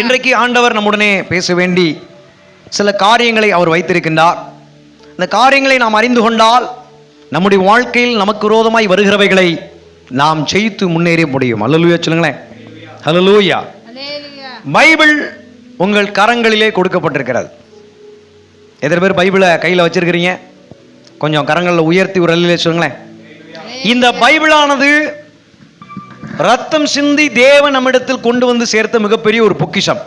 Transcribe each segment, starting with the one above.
இன்றைக்கு ஆண்டவர் நம்முடனே பேச வேண்டி சில காரியங்களை அவர் வைத்திருக்கின்றார். இந்த காரியங்களை நாம் அறிந்து கொண்டால் நம்முடைய வாழ்க்கையில் நமக்கு விரோதமாய் வருகிறவைகளை நாம் ஜெயித்து முன்னேற முடியும். அல்லேலூயா சொல்லுங்களேன். அல்லேலூயா. பைபிள் உங்கள் கரங்களிலே கொடுக்கப்பட்டிருக்கிறது. எத்தனை பேர் பைபிளை கையில் வச்சிருக்கிறீங்க? கொஞ்சம் கரங்களில் உயர்த்தி ஒரு அல்லேலூயா சொல்லுங்களேன். இந்த பைபிளானது ரத்தம் சிந்தி தேவன் நம்மிடத்தில் கொண்டு வந்து சேர்த்த மிகப்பெரிய ஒரு பொக்கிஷம்.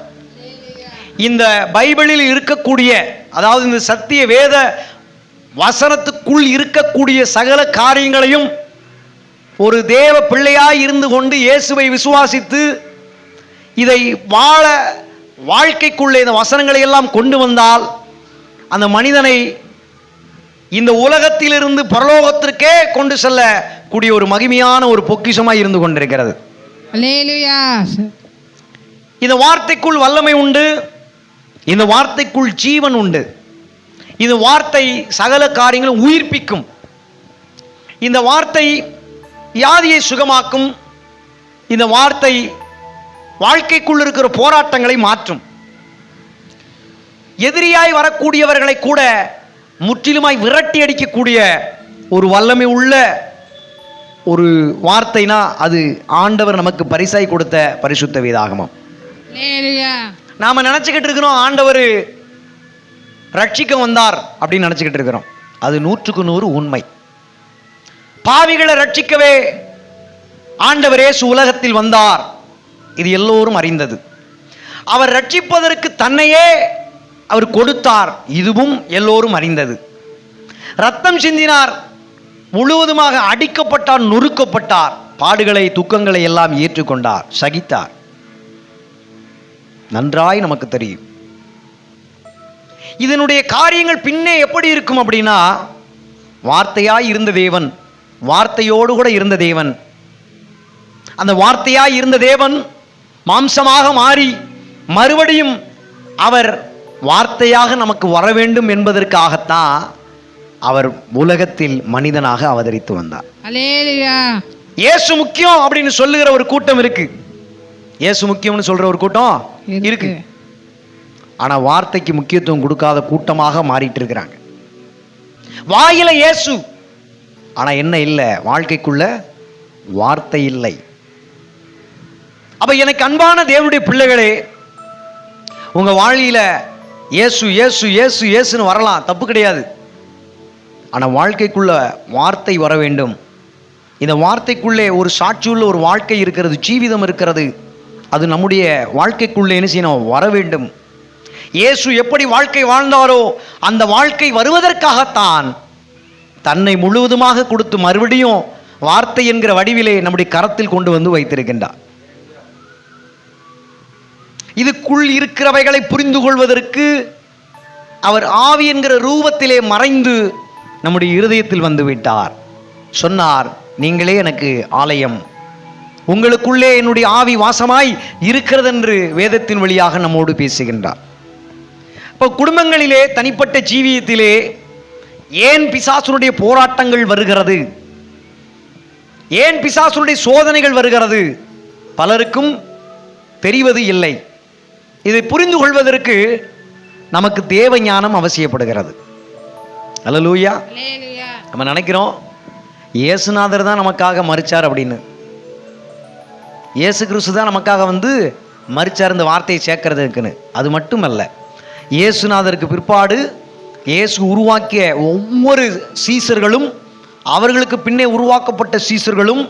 இந்த பைபிளில் இருக்கக்கூடிய, அதாவது இந்த சத்திய வேத வசனத்துக்குள் இருக்கக்கூடிய சகல காரியங்களையும் ஒரு தேவ பிள்ளையாய் இருந்து கொண்டு இயேசுவை விசுவாசித்து இதை வாழ்க்கைக்குள்ளே இந்த வசனங்களை எல்லாம் கொண்டு வந்தால் அந்த மனிதனை இந்த உலகத்திலிருந்து பரலோகத்திற்கே கொண்டு செல்லக்கூடிய ஒரு மகிமையான ஒரு பொக்கிஷமாய் இருந்து கொண்டிருக்கிறது. அல்லேலூயா. இந்த வார்த்தைக்குள் வல்லமை உண்டு, இந்த வார்த்தைக்குள் ஜீவன் உண்டு. இந்த வார்த்தை சகல காரியங்களும் உயிர்ப்பிக்கும். இந்த வார்த்தை வியாதியை சுகமாக்கும். இந்த வார்த்தை வாழ்க்கைக்குள் இருக்கிற போராட்டங்களை மாற்றும். எதிரியாய் வரக்கூடியவர்களை கூட முற்றிலுமாய் விரட்டி அடிக்கக்கூடிய ஒரு வல்லமை உள்ள ஒரு வார்த்தைனா அது ஆண்டவர் நமக்கு பரிசாய் கொடுத்த பரிசுத்த வேதாகமம். நாம நினைச்சுக்கிட்டு இருக்கிறோம் ஆண்டவர் ரட்சிக்க வந்தார் அப்படின்னு நினைச்சுக்கிட்டு இருக்கிறோம். அது 100% உண்மை. பாவிகளை ரட்சிக்கவே ஆண்டவர் இயேசு உலகத்தில் வந்தார். இது எல்லோரும் அறிந்தது. அவர் ரட்சிப்பதற்கு தன்னையே அவர் கொடுத்தார். இதுவும் எல்லோரும் அறிந்தது. ரத்தம் சிந்தினார், முழுவதுமாக அடிக்கப்பட்டார், நொறுக்கப்பட்டார், பாடுகளை துக்கங்களை எல்லாம் ஏற்றுக்கொண்டார், சகித்தார். நன்றாய் நமக்கு தெரியும். இதனுடைய காரியங்கள் பின்னே எப்படி இருக்கும் அப்படின்னா, வார்த்தையாய் இருந்த தேவன், வார்த்தையோடு கூட இருந்த தேவன், அந்த வார்த்தையாய் இருந்த தேவன் மாம்சமாக மாறி மறுபடியும் அவர் வார்த்தையாக நமக்கு வர வேண்டும் என்பதற்காகத்தான் அவர் உலகத்தில் மனிதனாக அவதரித்து வந்தார். அல்லேலூயா. இயேசு முக்கியம் அப்படின்னு சொல்லுகிற ஒரு கூட்டம் இருக்கு. இயேசு முக்கியம்னு சொல்ற ஒரு கூட்டம் இருக்கு. ஆனா வார்த்தைக்கு முக்கியத்துவம் கொடுக்காத கூட்டமாக மாறிட்டு இருக்கிறாங்க. வாயில இயேசு, ஆனா என்ன இல்லை, வாழ்க்கைக்குள்ள வார்த்தை இல்லை. அப்ப எனக்கு அன்பான தேவனுடைய பிள்ளைகளே, உங்க வாழ்க்கையில இயேசு இயேசு இயேசு இயேசுன்னு வரலாம், தப்பு கிடையாது. ஆனா வாழ்க்கைக்குள்ள வார்த்தை வர வேண்டும். இந்த வார்த்தைக்குள்ளே ஒரு சாட்சியுள்ள ஒரு வாழ்க்கை இருக்கிறது, ஜீவிதம் இருக்கிறது. அது நம்முடைய வாழ்க்கைக்குள்ளே என்ன செய்யணும், வர வேண்டும். இயேசு எப்படி வாழ்க்கை வாழ்ந்தாரோ அந்த வாழ்க்கை வருவதற்காகத்தான் தன்னை முழுவதுமாக கொடுத்து மறுபடியும் வார்த்தை என்கிற வடிவிலே நம்முடைய கரத்தில் கொண்டு வந்து வைத்திருக்கின்றார். இதுக்குள் இருக்கிறவைகளை புரிந்து கொள்வதற்கு அவர் ஆவி என்கிற ரூபத்திலே மறைந்து நம்முடைய இருதயத்தில் வந்து விட்டார். சொன்னார், நீங்களே எனக்கு ஆலயம், உங்களுக்குள்ளே என்னுடைய ஆவி வாசமாய் இருக்கிறது என்று வேதத்தின் வழியாக நம்மோடு பேசுகின்றார். இப்போ குடும்பங்களிலே, தனிப்பட்ட ஜீவியத்திலே ஏன் பிசாசுடைய போராட்டங்கள் வருகிறது, ஏன் பிசாசுடைய சோதனைகள் வருகிறது, பலருக்கும் தெரிவது இல்லை. இதை புரிந்து கொள்வதற்கு நமக்கு தேவ ஞானம் அவசியப்படுகிறது. அல்லேலூயா. நம்ம நினைக்கிறோம் இயேசுநாதர் தான் நமக்காக மரிச்சார் அப்படின்னு. இயேசு கிறிஸ்து தான் நமக்காக வந்து மரிச்சார் இந்த வார்த்தையை சேர்க்கறதுக்குன்னு. அது மட்டுமல்ல, இயேசுநாதருக்கு பிற்பாடு இயேசு உருவாக்கிய ஒவ்வொரு சீசர்களும், அவர்களுக்கு பின்னே உருவாக்கப்பட்ட சீசர்களும்,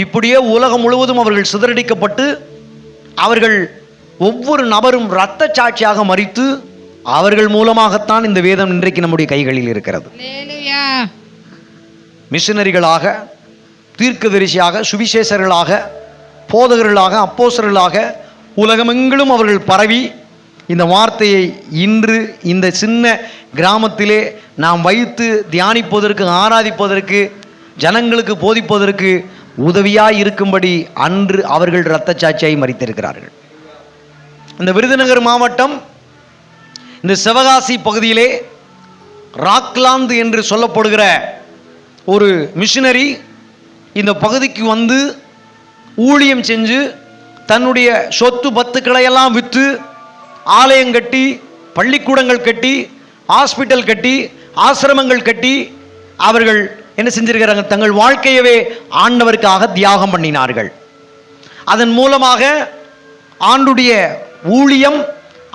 இப்படியே உலகம் முழுவதும் அவர்கள் சிதறடிக்கப்பட்டு அவர்கள் ஒவ்வொரு நபரும் இரத்த சாட்சியாக மரித்து அவர்கள் மூலமாகத்தான் இந்த வேதம் இன்றைக்கு நம்முடைய கைகளில் இருக்கிறது. மிஷனரிகளாக, தீர்க்கதரிசியாக, சுவிசேஷர்களாக, போதகர்களாக, அப்போஸ்தலர்களாக உலகமெங்கிலும் அவர்கள் பரவி இந்த வார்த்தையை இன்று இந்த சின்ன கிராமத்திலே நாம் வைத்து தியானிப்பதற்கு, ஆராதிப்பதற்கு, ஜனங்களுக்கு போதிப்பதற்கு உதவியாய் இருக்கும்படி அன்று அவர்கள் இரத்த சாட்சியாய் மரித்திருக்கிறார்கள். இந்த விருதுநகர் மாவட்டம், இந்த சிவகாசி பகுதியிலே ராக்லாந்து என்று சொல்லப்படுகிற ஒரு மிஷனரி இந்த பகுதிக்கு வந்து ஊழியம் செஞ்சு தன்னுடைய சொத்து பத்துக்களை எல்லாம் விற்று ஆலயம் கட்டி, பள்ளிக்கூடங்கள் கட்டி, ஹாஸ்பிட்டல் கட்டி, ஆசிரமங்கள் கட்டி அவர்கள் என்ன செஞ்சிருக்கிறாங்க? தங்கள் வாழ்க்கையவே ஆண்டவருக்காக தியாகம் பண்ணினார்கள். அதன் மூலமாக ஆண்டுடைய ஊழியம்,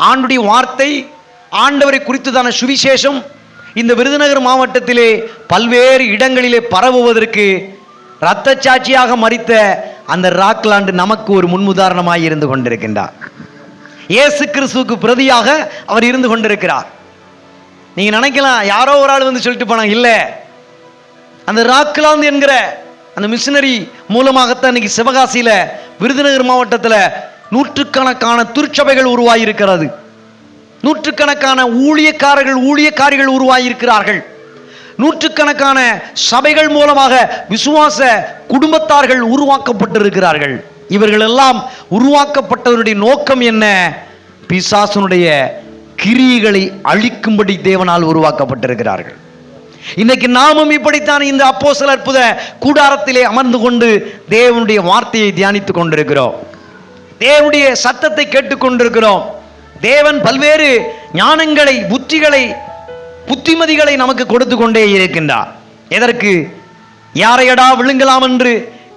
ஆண்டுடைய வார்த்தை, ஆண்டவரை குறித்துதான சுவிசேஷம் இந்த விருதுநகர் மாவட்டத்திலே பல்வேறு இடங்களிலே பரவுவதற்கு இரத்த சாட்சியாக மரித்த அந்த ராக்லாண்டு நமக்கு ஒரு முன்னுதாரணமாய் இருந்து கொண்டிருக்கின்றார். இயேசு கிறிஸ்துவுக்கு பிரதியாக அவர் இருந்து கொண்டிருக்கிறார். நீங்க நினைக்கலாம், யாரோ ஒரு ஆள் வந்து சொல்லிட்டு போனாங்க. இல்லை, அந்த ராக்லாந்து என்கிற அந்த மிஷினரி மூலமாகத்தான் இன்னைக்கு சிவகாசியில விருதுநகர் மாவட்டத்தில் நூற்றுக்கணக்கான திருச்சபைகள் உருவாகியிருக்கிறது. நூற்றுக்கணக்கான ஊழியக்காரிகள் உருவாகியிருக்கிறார்கள். நூற்றுக்கணக்கான சபைகள் மூலமாக விசுவாச குடும்பத்தார்கள் உருவாக்கப்பட்டிருக்கிறார்கள். இவர்கள் எல்லாம் உருவாக்கப்பட்டவருடைய நோக்கம் என்ன? பிசாசனுடைய கிரியைகளை அழிக்கும்படி தேவனால் உருவாக்கப்பட்டிருக்கிறார்கள். இன்னைக்கு நாமும் இப்படித்தான் இந்த அப்போஸ்தலர் அற்புத கூடாரத்திலே அமர்ந்து கொண்டு தேவனுடைய வார்த்தையை தியானித்துக் கொண்டிருக்கிறோம். தேவனுடைய சத்தத்தை கேட்டுக்கொண்டிருக்கிறோம். தேவன் பல்வேறு ஞானங்களை, புத்திகளை, புத்திமதிகளை நமக்கு கொடுத்து கொண்டே இருக்கின்றார். எதற்கு? யாரையடா விழுங்கலாம் என்று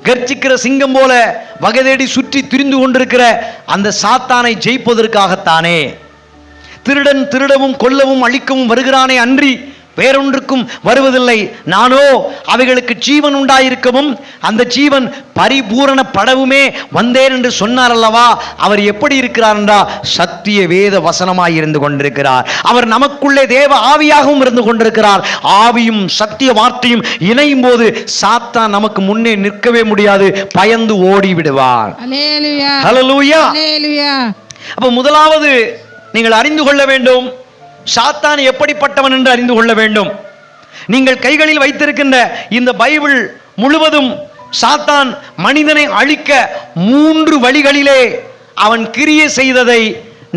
கர்ச்சிக்கிற சிங்கம் போல வகை சுற்றி திரிந்து கொண்டிருக்கிற அந்த சாத்தானை ஜெயிப்பதற்காகத்தானே. திருடன் திருடவும் கொல்லவும் அழிக்கவும் வருகிறானே அன்றி வேறொன்றுக்கும் வருவதில்லை. நானோ அவைகளுக்கு ஜீவன் உண்டாயிருக்கவும் அந்த ஜீவன் பரிபூரணப்படவுமே வந்தேன் என்று சொன்னார் அல்லவா. அவர் எப்படி இருக்கிறார் என்றால் சத்திய வேத வசனமாய் இருந்து கொண்டிருக்கிறார். அவர் நமக்குள்ளே தேவ ஆவியாகவும் இருந்து கொண்டிருக்கிறார். ஆவியும் சத்திய வார்த்தையும் இணையும் போது சாத்தான் நமக்கு முன்னே நிற்கவே முடியாது, பயந்து ஓடி விடுவார். ஹல்லேலூயா. அப்ப முதலாவது நீங்கள் அறிந்து கொள்ள வேண்டும், சாத்தான் எப்படிப்பட்டவன் என்று அறிந்து கொள்ள வேண்டும். நீங்கள் கைகளில் வைத்திருக்கின்ற இந்த பைபிள் முழுவதும் சாத்தான் மனிதனை அழிக்க 3 வழிகளிலே அவன் கிரியை செய்ததை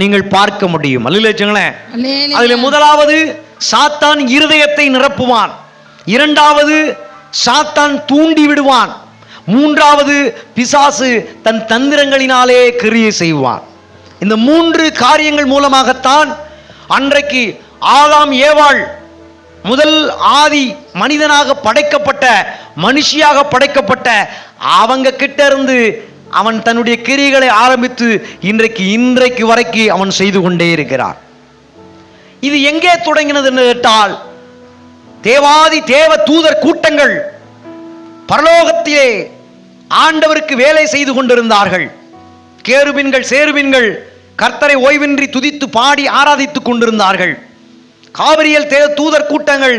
நீங்கள் பார்க்க முடியும். அதில் முதலாவது சாத்தான் இருதயத்தை நிரப்புவான். இரண்டாவது சாத்தான் தூண்டி விடுவான். மூன்றாவது பிசாசு தன் தந்திரங்களினாலே கிரியை செய்வான். இந்த 3 காரியங்கள் மூலமாகத்தான் அன்றைக்கு ஆதாம் ஏவாள் முதல் ஆதி மனிதனாக படைக்கப்பட்ட, மனுஷியாக படைக்கப்பட்ட அவங்க கிட்ட இருந்து அவன் தன்னுடைய கிரியைகளை ஆரம்பித்து இன்றைக்கு வரைக்கும் அவன் செய்து கொண்டே இருக்கிறான். இது எங்கே தொடங்கினது என்று கேட்டால், தேவாதி தேவ தூதர் கூட்டங்கள் பரலோகத்திலே ஆண்டவருக்கு வேலை செய்து கொண்டிருந்தார்கள். கேருபின்கள் சேருபின்கள் கர்த்தரை ஓய்வின்றி துதித்து பாடி ஆராதித்துக் கொண்டிருந்தார்கள். காவிரியல் தூதர் கூட்டங்கள்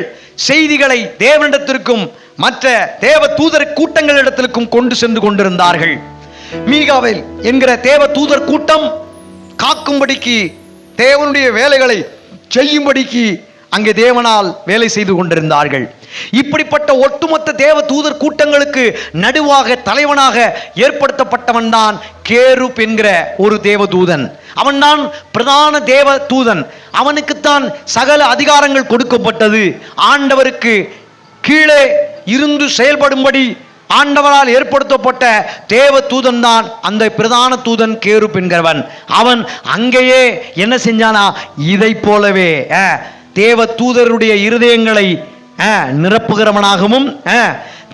செய்திகளை தேவனிடத்திற்கும் மற்ற தேவ தூதர் கூட்டங்களிடத்திற்கும் கொண்டு சென்று கொண்டிருந்தார்கள். மீகாவேல் என்கிற தேவ தூதர் கூட்டம் காக்கும்படிக்கு, தேவனுடைய வேலைகளை செய்யும்படிக்கு அங்கே தேவனால் வேலை செய்து கொண்டிருந்தார்கள். இப்படிப்பட்ட ஒட்டுமொத்த தேவ தூதர் கூட்டங்களுக்கு நடுவாக தலைவனாக ஏற்படுத்தப்பட்டவன் தான் கேருப் என்கிற ஒரு தேவதூதன். அவன் தான் பிரதான தேவ தூதன். அவனுக்குத்தான் சகல அதிகாரங்கள் கொடுக்கப்பட்டது. ஆண்டவருக்கு கீழே இருந்து செயல்படும்படி ஆண்டவரால் ஏற்படுத்தப்பட்ட தேவ தூதன் தான் அந்த பிரதான தூதன் கேருப் என்கிறவன். அவன் அங்கேயே என்ன செஞ்சானா, இதை போலவே தேவ தூதருடைய இருதயங்களை நிரப்புகிறவனாகவும்,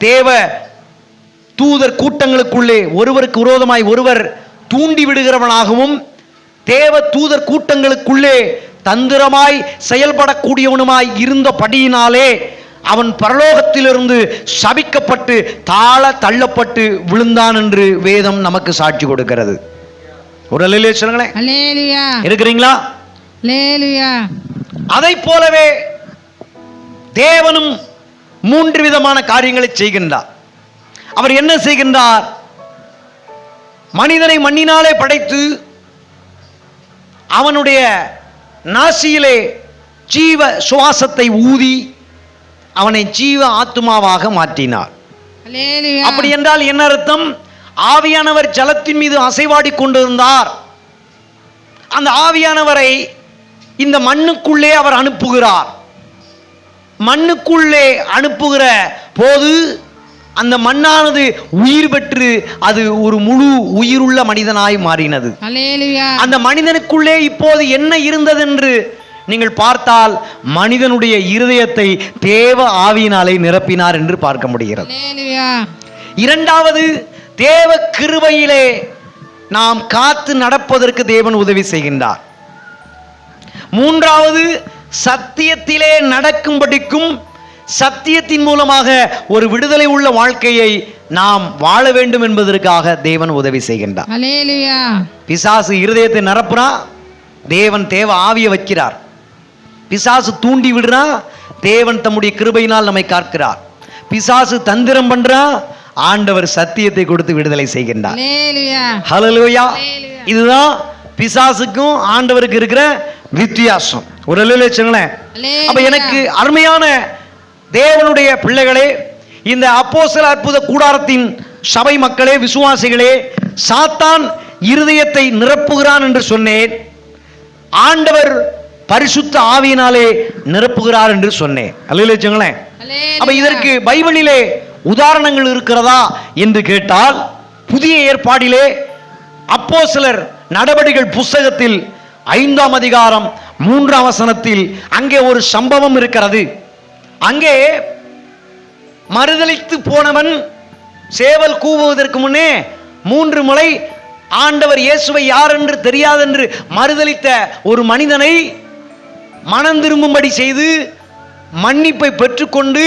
தேவ தூதர் கூட்டங்களுக்குள்ளே ஒருவருக்கு விரோதமாய் ஒருவர் தூண்டி விடுகிறவனாகவும், தேவ தூதர் கூட்டங்களுக்குள்ளே தந்திரமாய் செயல்படக்கூடியவனுமாய் இருந்தபடியினாலே அவன் பரலோகத்திலிருந்து சபிக்கப்பட்டு தள்ளப்பட்டு விழுந்தான் என்று வேதம் நமக்கு சாட்சி கொடுக்கிறது. ஒரு அல்லேலூயா சொல்லுங்களேன். அல்லேலூயா. இருக்கிறீங்களா? அல்லேலூயா. அதை போலவே தேவனும் 3 விதமான காரியங்களை செய்கின்றார். அவர் என்ன செய்கின்றார்? மனிதனை மண்ணினாலே படைத்து அவனுடைய நாசியிலே ஜீவ சுவாசத்தை ஊதி அவனை ஜீவ ஆத்துமாவாக மாற்றினார். அப்படி என்றால் என்ன அர்த்தம்? ஆவியானவர் ஜலத்தின் மீது அசைவாடி கொண்டிருந்தார். அந்த ஆவியானவரை இந்த மண்ணுக்குள்ளே அவர் அனுப்புகிறார். மண்ணுக்குள்ளே அனுப்புகிற போது அந்த மண்ணானது உயிர் பெற்று அது ஒரு முழு உயிருள்ள மனிதனாய் மாறினது. அல்லேலூயா. அந்த மனிதனுக்குள்ளே இப்போது என்ன இருந்தது என்று நீங்கள் பார்த்தால் மனிதனுடைய இருதயத்தை தேவ ஆவியினாலே நிரப்பினார் என்று பார்க்க முடிகிறது. அல்லேலூயா. இரண்டாவது, தேவ கிருபையிலே நாம் காத்து நடப்பதற்கு தேவன் உதவி செய்கின்றார். மூன்றாவது, சத்தியத்திலே நடக்கும்படிக்கும் சத்தியத்தின் மூலமாக ஒரு விடுதலை உள்ள வாழ்க்கையை நாம் வாழ வேண்டும் என்பதற்காக தேவன் உதவி செய்கின்றார். அல்லேலூயா. பிசாசு இருதயத்தை நிரப்புறா, தேவன் தேவ ஆவியை வைக்கிறார். பிசாசு தூண்டி விடுறா, தேவன் தம்முடைய கிருபையினால் நம்மை காக்கிறார். பிசாசு தந்திரம் பண்றா, ஆண்டவர் சத்தியத்தை கொடுத்து விடுதலை செய்கின்றார். அல்லேலூயா. ஹல்லேலூயா. அல்லேலூயா. இதுதான் பிசாசுக்கும் ஆண்டவருக்கு இருக்கிற வித்தியாசம். ஒரு அல்லேலூயா சொல்லுங்களேன். அல்லேலூயா. அப்ப எனக்கு அருமையான தேவனுடைய பிள்ளைகளே, இந்த அப்போஸ்தல அற்புத கூடாரத்தின் சபை மக்களே, விசுவாசிகளே, சாத்தான் இருதயத்தை நிரப்புகிறான் என்று சொன்னேன். ஆண்டவர் பரிசுத்த ஆவியினாலே நிரப்புகிறார் என்று சொன்னேன். அல்லேலூயா சொல்லுங்களேன். அல்லேலூயா. அப்ப இதற்கு பைபிளிலே உதாரணங்கள் இருக்கிறதா என்று கேட்டால், புதிய ஏற்பாடிலே அப்போஸ்தலர் நடபடிகள் புஸ்தகத்தில் 5ஆம் அதிகாரம் 3ஆம் வசனத்தில் அங்கே ஒரு சம்பவம் இருக்கிறது. அங்கே மறுதலித்து போனவன் சேவல் கூவுவதற்கு முன்னே 3 முறை ஆண்டவர் இயேசுவை யார் என்று தெரியாதென்று மறுதலித்த ஒரு மனிதனை மனம் திரும்பும்படி செய்து மன்னிப்பை பெற்றுக்கொண்டு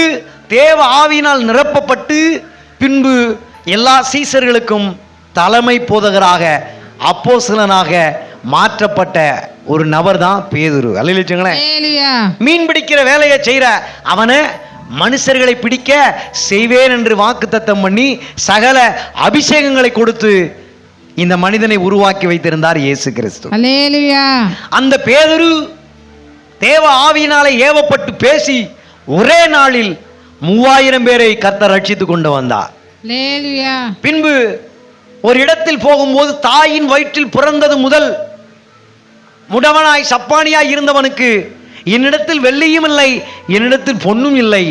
தேவ ஆவியினால் நிரப்பப்பட்டு பின்பு எல்லா சீசர்களுக்கும் தலைமை போதகராக அப்போஸ்தலனாக மாற்றப்பட்ட ஒரு நபர் தான் பேதுரு. அல்லேலூயா. மீன் பிடிக்கிற வேலையை செய்யற அவனை மனுஷர்களை பிடிக்க செய்வேன் என்று வாக்குத்தத்தம் பண்ணி சகல அபிஷேகங்களை கொடுத்து இந்த மனிதனை உருவாக்கி வைத்திருந்தார் இயேசு கிறிஸ்து. அல்லேலூயா. அந்த பேதுரு தேவ ஆவியினாலே ஏவப்பட்டு பேசி ஒரே நாளில் 3000 பேரை கர்த்தர் ரட்சித்து கொண்டு வந்தார். அல்லேலூயா. பின்பு ஒரு இடத்தில் போகும்போது தாயின் வயிற்றில் பிறந்தது முதல் முடவனாய் சப்பானியாய் இருந்தவனுக்கு, என்னிடத்தில் வெள்ளியும் இல்லை, என்னிடத்தில் பொன்னும் இல்லை,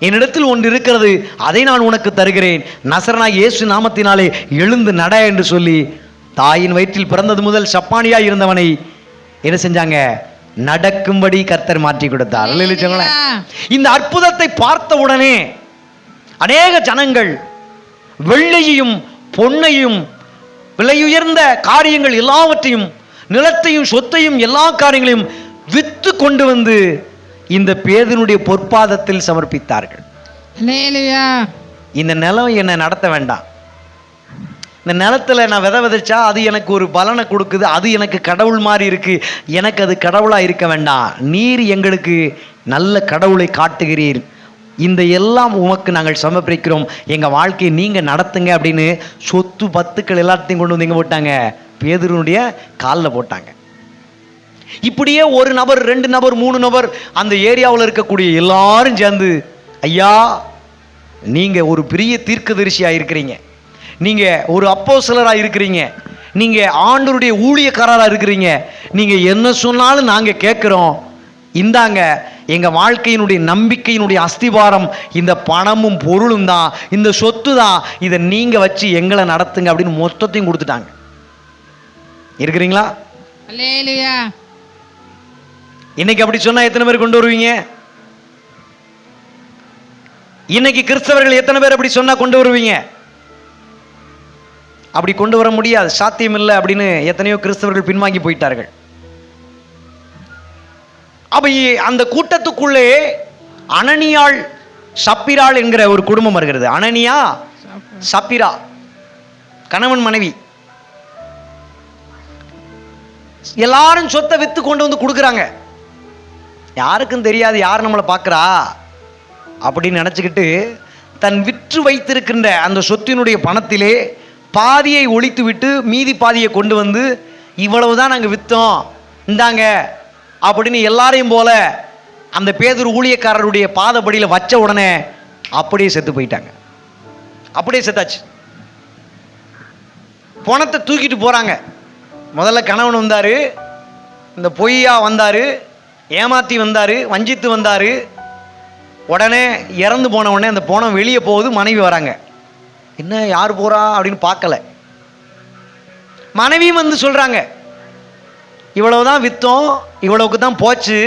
என்னிடத்தில் ஒன்று இருக்கிறது, அதை நான் உனக்கு தருகிறேன், நசரனாய் இயேசு நாமத்தினாலே எழுந்து நட என்று சொல்லி தாயின் வயிற்றில் பிறந்தது முதல் சப்பானியாய் இருந்தவனை என்ன செஞ்சாங்க? நடக்கும்படி கர்த்தர் மாற்றி கொடுத்தார். அல்லேலூயா. இந்த அற்புதத்தை பார்த்த உடனே அநேக ஜனங்கள் வெள்ளியையும் பொன்னையும் விலையுயர்ந்த காரியங்கள் எல்லாவற்றையும், நிலத்தையும் சொத்தையும் எல்லா காரியங்களையும் வித்து கொண்டு வந்து இந்த பேதுனுடைய பொற்பாதத்தில் சமர்ப்பித்தார்கள். அல்லேலூயா. இந்த நிலம் என்னை நடத்த வேண்டாம், இந்த நிலத்தில் நான் விதை விதைச்சா அது எனக்கு ஒரு பலனை கொடுக்குது, அது எனக்கு கடவுள் மாதிரி இருக்கு, எனக்கு அது கடவுளாக இருக்க வேண்டாம், நீர் எங்களுக்கு நல்ல கடவுளை காட்டுகிறீர், இந்த எல்லாம் உமக்கு நாங்கள் சமர்ப்பிக்கிறோம், எங்கள் வாழ்க்கையை நீங்கள் நடத்துங்க அப்படின்னு சொத்து பத்துக்கள் எல்லாத்தையும் கொண்டு வந்து எங்கே போட்டாங்க? பேதுருனுடைய காலில் போட்டாங்க. இப்படியே ஒரு நபர், 2 நபர், 3 நபர் அந்த ஏரியாவில் இருக்கக்கூடிய எல்லாரும் சேர்ந்து, ஐயா நீங்கள் ஒரு பெரிய தீர்க்கதரிசியாக இருக்கிறீங்க, நீங்கள் ஒரு அப்போஸ்தலராக இருக்கிறீங்க, நீங்கள் ஆண்டவருடைய ஊழியக்காரராக இருக்கிறீங்க, நீங்கள் என்ன சொன்னாலும் நாங்கள் கேட்குறோம், இந்தாங்க எங்கள் வாழ்க்கையினுடைய நம்பிக்கையினுடைய அஸ்திவாரம் இந்த பணமும் பொருளும் தான், இந்த சொத்து தான், இதை நீங்கள் வச்சு எங்களை நடத்துங்க அப்படின்னு மொத்தத்தையும் கொடுத்துட்டாங்க. இருக்கிறீங்களா? அல்லேலூயா. இன்னைக்கு அப்படி சொன்னா எத்தனை பேர் கொண்டு வருவீங்க? இன்னைக்கு கிறிஸ்தவர்கள் எத்தனை பேர் அப்படி சொன்னா கொண்டு வருவீங்க? அப்படி கொண்டு வர முடியாது, சாத்தியம் இல்லை அப்படின்னு எத்தனையோ கிறிஸ்தவர்கள் பின்வாங்கி போயிட்டார்கள். அப்ப அந்த கூட்டத்துக்குள்ளே அனனியாள் சப்பிராள் என்கிற ஒரு குடும்பம் வருகிறது. அனனியா சப்பிரா கணவன் மனைவி எல்லாரும் சொத்தை வித்து கொண்டு வந்து கொடுக்குறாங்க. யாருக்கும் தெரியாது யார் நம்மளை பார்க்குறா அப்படின்னு நினச்சிக்கிட்டு தன் விற்று வைத்திருக்கின்ற அந்த சொத்தினுடைய பணத்திலே பாதியை ஒழித்து விட்டு மீதி பாதியை கொண்டு வந்து, இவ்வளவு தான் நாங்கள் விற்றோம், இந்தாங்க அப்படின்னு எல்லாரையும் போல அந்த பேதுரு ஊழியக்காரருடைய பாதப்படியில் வச்ச உடனே அப்படியே செத்து போயிட்டாங்க. அப்படியே செத்தாச்சு. பணத்தை தூக்கிட்டு போகிறாங்க. முதல்ல கணவன் வந்தார், இந்த பொய்யா வந்தார், ஏமாற்றி வந்தார், வஞ்சித்து வந்தார், உடனே இறந்து போன உடனே அந்த பணம் வெளியே போகுது, மனைவி வராங்க. என்ன யார் போறா அப்படின்னு பார்க்கல. மனைவியும் வந்து சொல்றாங்க, இவ்வளவுதான் வித்தோம், இவ்வளவுக்கு தான் போச்சு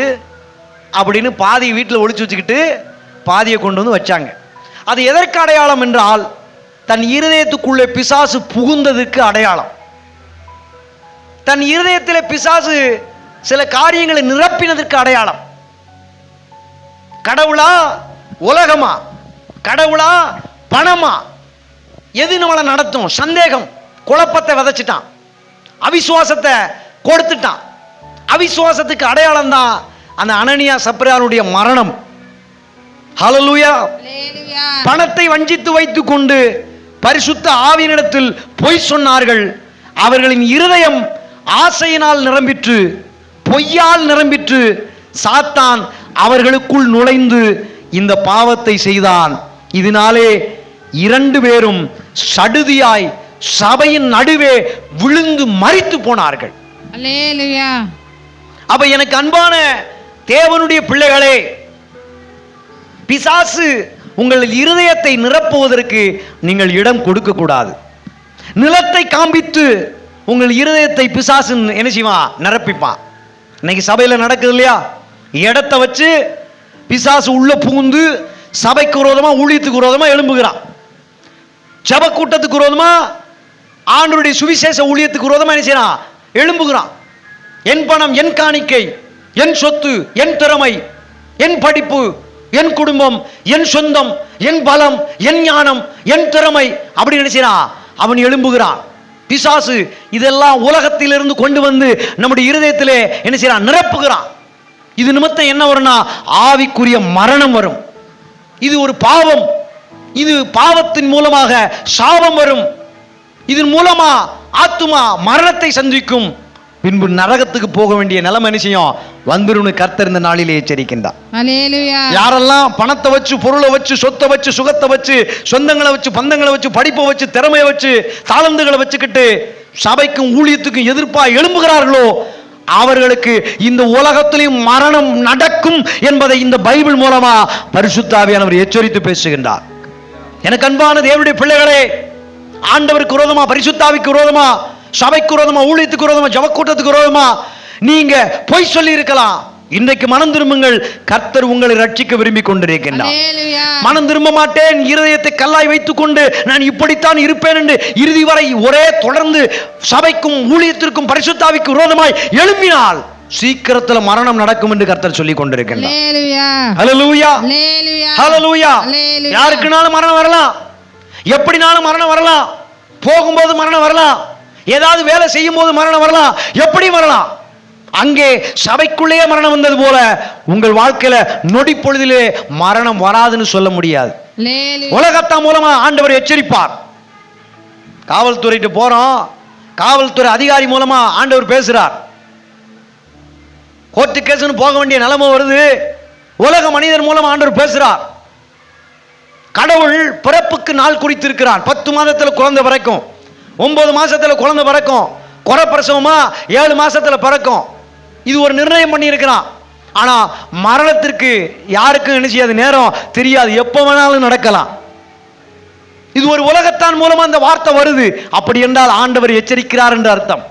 அப்படின்னு பாதி வீட்டில் ஒளிச்சு வச்சுக்கிட்டு பாதியை கொண்டு வந்து வச்சாங்க. அது எதற்கு அடையாளம் என்றால் தன் இருதயத்துக்குள்ளே பிசாசு புகுந்ததுக்கு அடையாளம். தன் இருதயத்தில் பிசாசு சில காரியங்களை நிரப்பினதற்கு அடையாளம். கடவுளா உலகமா, கடவுளா பணமா, எது நம்மளை நடத்தும்? சந்தேகம், குழப்பத்தை விதைச்சிட்டான், அவிசுவாசத்தை கொடுத்துட்டான். அவிசுவாசத்துக்கு அடையாளம் தான் அந்த அனனியா சப்ரியாளுடைய மரணம். ஹல்லேலூயா. பணத்தை வஞ்சித்து வைத்துக் கொண்டு பரிசுத்த ஆவியினிடத்தில் பொய் சொன்னார்கள். அவர்களின் இருதயம் ஆசையினால் நிரம்பிற்று, பொய்யால் நிரம்பிற்று. சாத்தான் அவர்களுக்குள் நுழைந்து இந்த பாவத்தை செய்தான். இதனாலே 2 பேரும் சடுதியாய் சபையின் நடுவே விழுந்து மரித்து போனார்கள். அல்லேலூயா. அப்ப எனக்கு அன்பான தேவனுடைய பிள்ளைகளே, பிசாசு உங்கள் இருதயத்தை நிரப்புவதற்கு நீங்கள் இடம் கொடுக்க கூடாது. நிலத்தை காண்பித்து உங்கள் இருதயத்தை பிசாசு என்ன செய்வான்? நிரப்பிப்பான். இன்னைக்கு சபையில் நடக்குது இல்லையா? இடத்தை வச்சு பிசாசு உள்ள புகுந்து சபைக்கு விரோதமா, ஊழியத்துக்கு விரோதமா எழும்புகிறான். ஜப கூட்டத்துக்கு விரோதமா, ஆண்டவருடைய சுவிசேஷ ஊழியத்துக்கு விரோதமா என்ன செய்யறான்? எழும்புகிறான். என் பணம், என் காணிக்கை, என் சொத்து, என் திறமை, என் படிப்பு, என் குடும்பம், என் சொந்தம், என் பலம், என் ஞானம், என் திறமை அப்படி நினைச்சான். அவன் எழும்புகிறான். பிசாசு இதெல்லாம் உலகத்திலிருந்து கொண்டு வந்து நம்முடைய இருதயத்திலே என்ன செய்யறான்? நிரப்புகிறான். இது நிமித்தம் என்ன வரும்னா ஆவிக்குரிய மரணம் வரும். இது ஒரு பாவம். இது பாவத்தின் மூலமாக சாபம் வரும். இதன் மூலமா ஆத்துமா மரணத்தை சந்திக்கும். பின்பு நரகத்துக்கு போக வேண்டிய நிலைமை என்ன செய்யும்? வந்துருன்னு கர்த்தர் இந்த நாளிலே எச்சரிக்கின்றார். அல்லேலூயா. யாரெல்லாம் பணத்தை வச்சு, பொருளை வச்சு, சொத்தை வச்சு, சுகத்தை வச்சு, சொந்தங்களை வச்சு, பந்தங்களை வச்சு, படிப்பை வச்சு, திறமையை வச்சு, தாளந்துகளை வச்சுக்கிட்டு சபைக்கும் ஊழியத்துக்கும் எதிர்ப்பா எழும்புகிறார்களோ அவர்களுக்கு இந்த உலகத்திலும் மரணம் நடக்கும் என்பதை இந்த பைபிள் மூலமா பரிசுத்த ஆவியானவர் எச்சரித்து பேசுகின்றார். எனக்கு அன்பான தேவனுடைய பிள்ளைகளே, ஆண்டவருக்கு விரோதமா, பரிசுத்த ஆவிக்கு விரோதமா, சபைக்கு விரோதமா, ஊழியத்துக்கு விரோதமா, ஜபக்கூட்டத்துக்கு விரோதமா நீங்க பொய் சொல்லி இருக்கலாம். இன்றைக்கு மனம் திரும்புங்கள். கர்த்தர் உங்களை ரட்சிக்க விரும்பி கொண்டிருக்கின்றார். மனம் திரும்ப மாட்டேன், இருதயத்தை கல்லாய் வைத்துக் கொண்டு நான் இப்படித்தான் இருப்பேன் என்று இறுதி வரை ஒரே தொடர்ந்து சபைக்கும் ஊழியத்திற்கும் பரிசுத்தாவிக்கு விரோதமாய் எழும்பினால் சீக்கிரத்தில் மரணம் நடக்கும் என்று கர்த்தர் சொல்லிக் கொண்டிருக்கின்றார். ஹல்லேலூயா. ஹல்லேலூயா. யாருக்குனாலும் மரணம் வரலாம், எப்படினாலும் மரணம் வரலாம், போகும்போது மரணம் வரலாம், ஏதாவது வேலை செய்யும் போது மரணம் வரலாம், எப்படி வரலாம். அங்கே சபைக்குள்ளே மரணம் வந்தது போல உங்கள் வாழ்க்கையில நொடி பொழுதிலே மரணம் வராதுன்னு சொல்ல முடியாது. உலகத்தா மூலமா ஆண்டவர் எச்சரிப்பார். காவல்துறைக்கு போறோம், காவல்துறை அதிகாரி மூலமா ஆண்டவர் பேசுறார். கோர்ட்டு கேஸ்னு போக வேண்டிய நிலைமை வருது, உலக மனிதர் மூலமா ஆண்டவர் பேசுறார். கடவுள் பிறப்புக்கு நாள் குறித்திருக்கிறார். 10 மாதத்துல குழந்தை பிறக்கும், 9 மாசத்துல குழந்தை பிறக்கும், குறை பிரசவமா 7 மாசத்துல பிறக்கும். இது ஒரு நிர்ணயம் பண்ணி இருக்கிறான். ஆனா மரணத்திற்கு யாருக்கும் என்ன செய்யாது? நேரம் தெரியாது, எப்ப வேணாலும் நடக்கலாம். இது ஒரு உலகத்தான் மூலமா அந்த வார்த்தை வருது. அப்படி என்றால் ஆண்டவர் எச்சரிக்கிறார் என்று அர்த்தம்.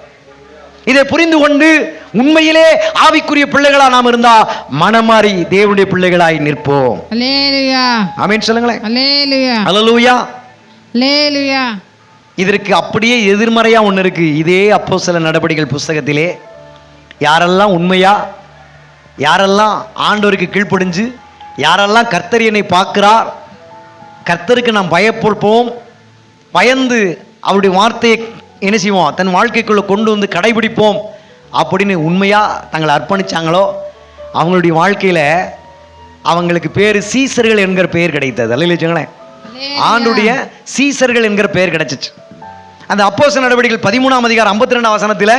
இதை புரிந்து கொண்டு உண்மையிலே ஆவிக்குரிய பிள்ளைகளா நாம் இருந்தா மனமாறி தேவனுடைய பிள்ளைகளாய் நிற்போம். ஆமென் சொல்லுங்களேன். அல்லேலூயா. அல்லேலூயா. இதற்கு அப்படியே எதிர்மறையா ஒன்று இருக்கு. இதே அப்போஸ்தலர் நடபடிகள் புஸ்தகத்திலே யாரெல்லாம் உண்மையா, யாரெல்லாம் ஆண்டவருக்கு கீழ்ப்படிஞ்சு, யாரெல்லாம் கர்த்தர் என்னை பார்க்கிறார், கர்த்தருக்கு நாம் பயப்போம், பயந்து அவருடைய வார்த்தையை என்ன செய்வோம், தன் வாழ்க்கைக்குள்ள கொண்டு வந்து கடைபிடிப்போம் அப்படின்னு உண்மையா தங்களை அர்ப்பணிச்சாங்களோ அவங்களுடைய வாழ்க்கையில அவங்களுக்கு பேரு சீசர்கள் என்கிற பெயர் கிடைத்தது. அல்லேலூயா. ஆண்டுடைய சீசர்கள் என்கிற பெயர் கிடைச்சிச்சு. அந்த அப்போஸ்தலர் நடவடிக்கைகள் 13ஆம் அதிகாரம் 52ஆம் வசனத்தில்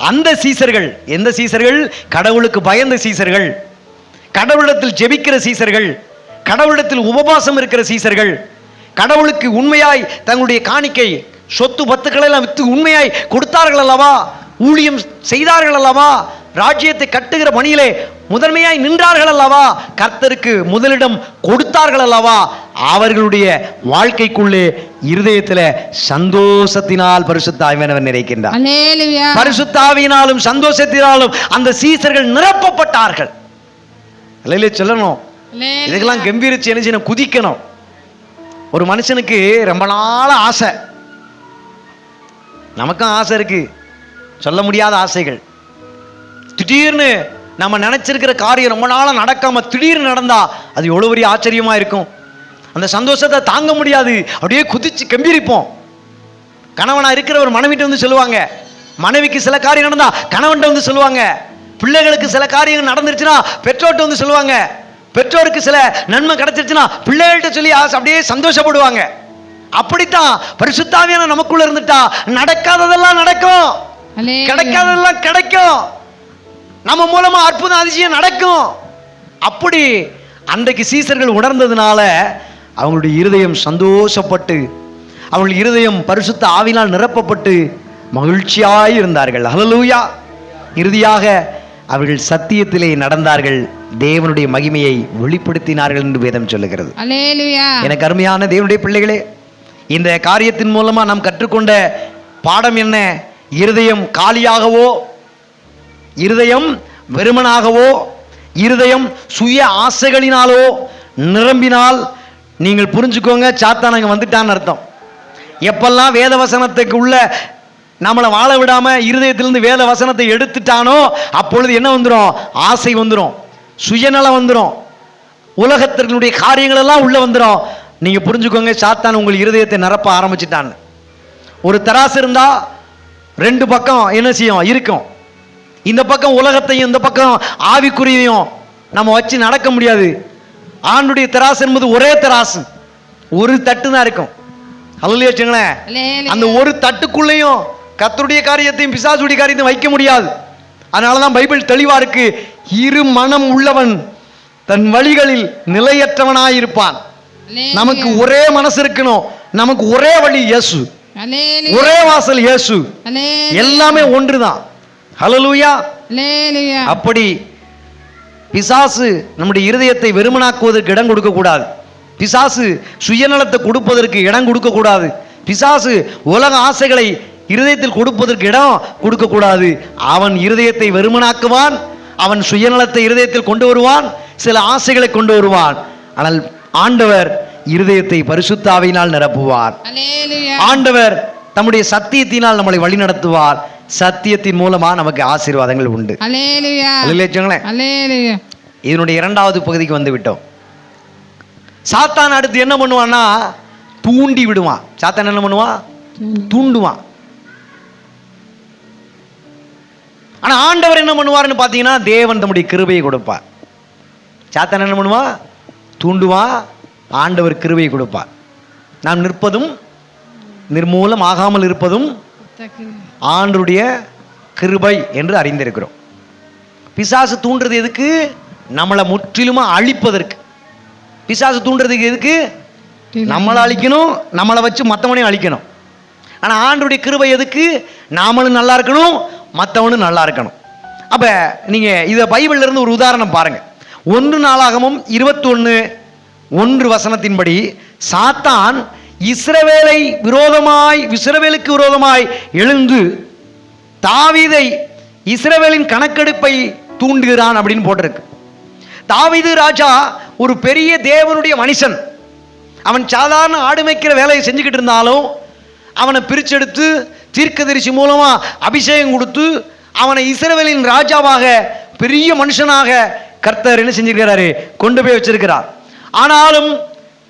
அந்த சீசர்கள், எந்த சீசர்கள்? கடவுளுக்கு பயந்த சீசர்கள், கடவுளிடத்தில் ஜெபிக்கிற சீசர்கள், கடவுளிடத்தில் உபவாசம் இருக்கிற சீசர்கள், கடவுளுக்கு உண்மையாய் தங்களுடைய காணிக்கை, சொத்து பத்துக்களை எல்லாம் வித்து உண்மையாய் கொடுத்தார்கள் அல்லவா, ஊழியம் செய்தார்கள் அல்லவா, ராஜ்யத்தை கட்டுகிற பணியிலே முதன்மையாய் நின்றார்கள் அல்லவா, கர்த்தருக்கு முதலிடம் கொடுத்தார்கள் அல்லவா, அவர்களுடைய வாழ்க்கைக்குள்ளே இருதயத்தில் சந்தோஷத்தினால் பரிசுத்த ஆவியானவர் நிறைக்கின்றார். அல்லேலூயா. பரிசுத்த ஆவியினாலும் சந்தோஷத்தினாலும் அந்த சீசர்கள் நிரப்பப்பட்டார்கள். அல்லேலூயா சொல்லணும். அல்லேலூயா. இதுக்கெல்லாம் கம்பீரிச்சு என்ன செய்யணும்? குதிக்கணும். ஒரு மனுஷனுக்கு ரொம்ப நாள் ஆசை, நமக்கும் ஆசை இருக்கு, சொல்ல முடியாத ஆசைகள். திடீர்னு நம்ம நினைச்சிருக்கிற காரியம் ரொம்ப நாளா நடக்காம திடீர்னு நடந்தா அது எவ்வளவு பெரிய ஆச்சரியமா இருக்கும். அந்த சந்தோஷத்தை தாங்க முடியாது, அப்படியே குதிச்சு கம்பீரிப்போம். கணவனா இருக்கிறவர் மனைவிட்டு வந்து சொல்லுவாங்க, மனைவிக்கு சில காரியம் நடந்தா கணவன்கிட்ட வந்து சொல்லுவாங்க, பிள்ளைகளுக்கு சில காரியங்கள் நடந்துருச்சுன்னா பெற்றோர்கிட்ட வந்து சொல்லுவாங்க, பெற்றோருக்கு சில நன்மை கிடைச்சிருச்சுன்னா பிள்ளைகள்கிட்ட சொல்லி அப்படியே சந்தோஷப்படுவாங்க. அப்படித்தான் பரிசுத்த ஆவியானவர் நமக்குள்ள இருந்துட்டா நடக்காததெல்லாம் நடக்கும், அல்லேலூயா. கிடைக்காததெல்லாம் கிடைக்கும், நம்ம மூலமா அற்புதம் அதிசயம் நடக்கும். அப்படி அன்றைக்கு சீசர்கள் உணர்ந்ததுனால அவங்களுடைய இருதயம் சந்தோஷப்பட்டு, அவங்களுடைய இருதயம் பரிசுத்த ஆவியினால் நிரப்பப்பட்டு மகிழ்ச்சியாய் இருந்தார்கள். ஹல்லேலூயா. இறுதியாக அவர்கள் சத்தியத்திலே நடந்தார்கள், தேவனுடைய மகிமையை வெளிப்படுத்தினார்கள் என்று வேதம் சொல்லுகிறது. அல்லேலூயா. எனக்கு அருமையான தேவனுடைய பிள்ளைகளே, இந்த காரியத்தின் மூலமா நாம் கற்றுக்கொண்ட பாடம் என்ன? இருதயம் காலியாகவோ, இருதயம் வெறுமனாகவோ, இருதயம் சுய ஆசைகளினாலோ நிரம்பினால் நீங்கள் புரிஞ்சுக்கோங்க, சாத்தான் அங்க வந்துட்டான்னு அர்த்தம். எப்பெல்லாம் வேத வசனத்துக்கு உள்ள நம்மளை வாழ விடாம இருதயத்திலிருந்து வேத வசனத்தை எடுத்துட்டானோ அப்பொழுது என்ன வந்துடும்? ஆசை வந்துடும், சுயநலம் வந்துடும், உலகத்தினுடைய காரியங்கள் எல்லாம் உள்ள வந்துடும். நீங்க புரிஞ்சுக்கோங்க, சாத்தான் உங்கள் இருதயத்தை நிரப்ப ஆரம்பிச்சுட்டான். ஒரு தராசு இருந்தா ரெண்டு பக்கம் என்ன செய்யும்? இருக்கும். இந்த பக்கம் உலகத்தையும் இந்த பக்கம் ஆவிக்குரியையும் நம்ம வச்சு நடக்க முடியாது. ஆண்டுடைய தராசு என்பது ஒரே தராசு, ஒரு தட்டு தான் இருக்கும். அல்லேலூயா வச்சுங்களேன். அல்லேலூயா. அந்த ஒரு தட்டுக்குள்ளேயும் கர்த்தருடைய காரியத்தையும் பிசாசுடைய காரியத்தையும் வைக்க முடியாது. அதனாலதான் பைபிள் தெளிவா இருக்கு, இரு மனம் உள்ளவன் தன் வழிகளில் நிலையற்றவனாயிருப்பான். அல்லேலூயா. நமக்கு ஒரே மனசு இருக்கணும், நமக்கு ஒரே வழி இயேசு, அல்லேலூயா. ஒரே வாசல் இயேசு, அல்லேலூயா. எல்லாமே ஒன்றுதான். ஹல்லேலூயா. அல்லேலூயா. அப்படி பிசாசு நம்முடைய இருதயத்தை வெறுமனாக்குவதற்கு இடம் கொடுக்க கூடாது. பிசாசு சுயநலத்தை கொடுப்பதற்கு இடம் கொடுக்க கூடாது. பிசாசு உலக ஆசைகளை இருதயத்தில் கொடுப்பதற்கு இடம் கொடுக்க கூடாது. அவன் இருதயத்தை வெறுமனாக்குவான், அவன் சுயநலத்தை இருதயத்தில் கொண்டு வருவான், சில ஆசைகளை கொண்டு வருவான். ஆனால் ஆண்டவர் இருதயத்தை பரிசுத்த ஆவியினால் நிரப்புவார். அல்லேலூயா. ஆண்டவர் தம்முடைய சத்தியத்தினால் நம்மளை வழிநடத்துவார். சத்தியத்தின் மூலமா நமக்கு ஆசீர்வாதங்கள் உண்டு. அல்லேலூயா. அல்லேலூயா. அல்லேலூயா. இதனுடைய இரண்டாவது பகுதிக்கு வந்து விட்டோம். சாத்தான் அடுத்து என்ன பண்ணுவான்னா தூண்டி விடுவான். சாத்தான் என்ன பண்ணுவான்? தூண்டுவான். ஆனா ஆண்டவர் என்ன பண்ணுவார்னு பார்த்தீங்கன்னா தேவன் தம்முடைய கிருபையை கொடுப்பார். சாத்தான் என்ன பண்ணுவான்? தூண்டுவான். ஆண்டவர் கிருபையை கொடுப்பார். நாம் நிற்பதும் நிர்மூலம் ஆகாமல் இருப்பதும் ஆண்டவருடைய கிருபை என்று அறிந்திருக்கிறோம். பிசாசு தூண்டுறது எதுக்கு? நம்மளை முற்றிலுமா அழிப்பதற்கு. பிசாசு தூண்டுறதுக்கு எதுக்கு? நம்மளை அழிக்கணும், நம்மளை வச்சு மற்றவனையும் அழிக்கணும். ஆனால் ஆண்டவருடைய கிருபை எதுக்கு? நாமளும் நல்லா இருக்கணும், மற்றவனும் நல்லா இருக்கணும். அப்போ நீங்கள் இதை பைபிள்ல இருந்து ஒரு உதாரணம் பாருங்க. 1 நாளாகமும் 21:1 வசனத்தின்படி சாத்தான் இஸ்ரவேலுக்கு விரோதமாய் எழுந்து தாவீதை இஸ்ரவேலின் கணக்கெடுப்பை தூண்டுகிறான் அப்படின்னு போட்டிருக்கு. தாவீது ராஜா ஒரு பெரிய தேவனுடைய மனுஷன். அவன் சாதாரண ஆடு மேய்க்கிற வேலையை செஞ்சுக்கிட்டு இருந்தாலும் அவனை பிரிச்செடுத்து தீர்க்கதரிசி மூலமா அபிஷேகம் கொடுத்து அவனை இஸ்ரவேலின் ராஜாவாக பெரிய மனுஷனாக கர்த்தர் என்ன செஞ்சிருக்கிறாரு? கொண்டு போய் வச்சிருக்கிறார். ஆனாலும்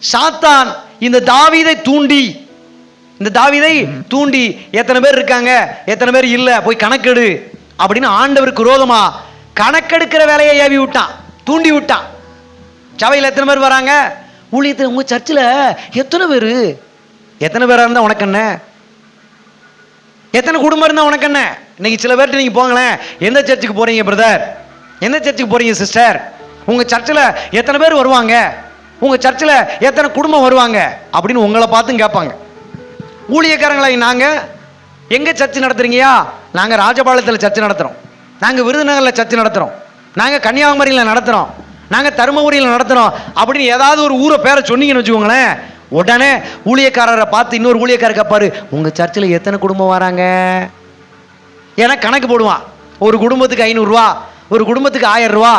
சாத்தான் இந்த தாவீதை தூண்டி எத்தனை பேர் இருக்காங்க, எத்தனை பேர் இல்லை, போய் கணக்கெடு அப்படின்னு ஆண்டவருக்கு விரோதமா கணக்கெடுக்கிற வேலையை ஏவி விட்டான், தூண்டி விட்டான். சபையில் எத்தனை பேர் வராங்க? ஊழியத்தில் உங்க சர்ச்சில் எத்தனை பேரா இருந்தா உனக்கு என்ன? எத்தனை குடும்பம் இருந்தா உனக்கு என்ன? இன்னைக்கு சில பேர்கிட்ட நீங்க போங்களேன், எந்த சர்ச்சுக்கு போறீங்க பிரதர், எந்த சர்ச்சுக்கு போறீங்க சிஸ்டர், உங்க சர்ச்சில் எத்தனை பேர் வருவாங்க, உங்க சர்ச்சில் எத்தனை குடும்பம் வருவாங்க அப்படின்னு உங்களை பார்த்து கேட்பாங்க. ஊழியக்காரங்களா நாங்க எங்க சர்ச்சு நடத்துறீங்கயா? நாங்க ராஜபாளையத்தில் சர்ச்சு நடத்துறோம், நாங்க விருதுநகர்ல சர்ச்சு நடத்துறோம், நாங்கள் கன்னியாகுமரியில் நடத்துகிறோம், நாங்கள் தருமபுரியில் நடத்துகிறோம் அப்படின்னு ஏதாவது ஒரு ஊரை பேரை சொன்னீங்கன்னு வச்சுக்கோங்களேன், உடனே ஊழியக்காரரை பார்த்து இன்னொரு ஊழியக்காரர் கேட்பாரு, உங்கள் சர்ச்சில் எத்தனை குடும்பம் வராங்க? ஏன்னா கணக்கு போடுவான். ஒரு குடும்பத்துக்கு 500 ரூபா, ஒரு குடும்பத்துக்கு 1000 ரூபா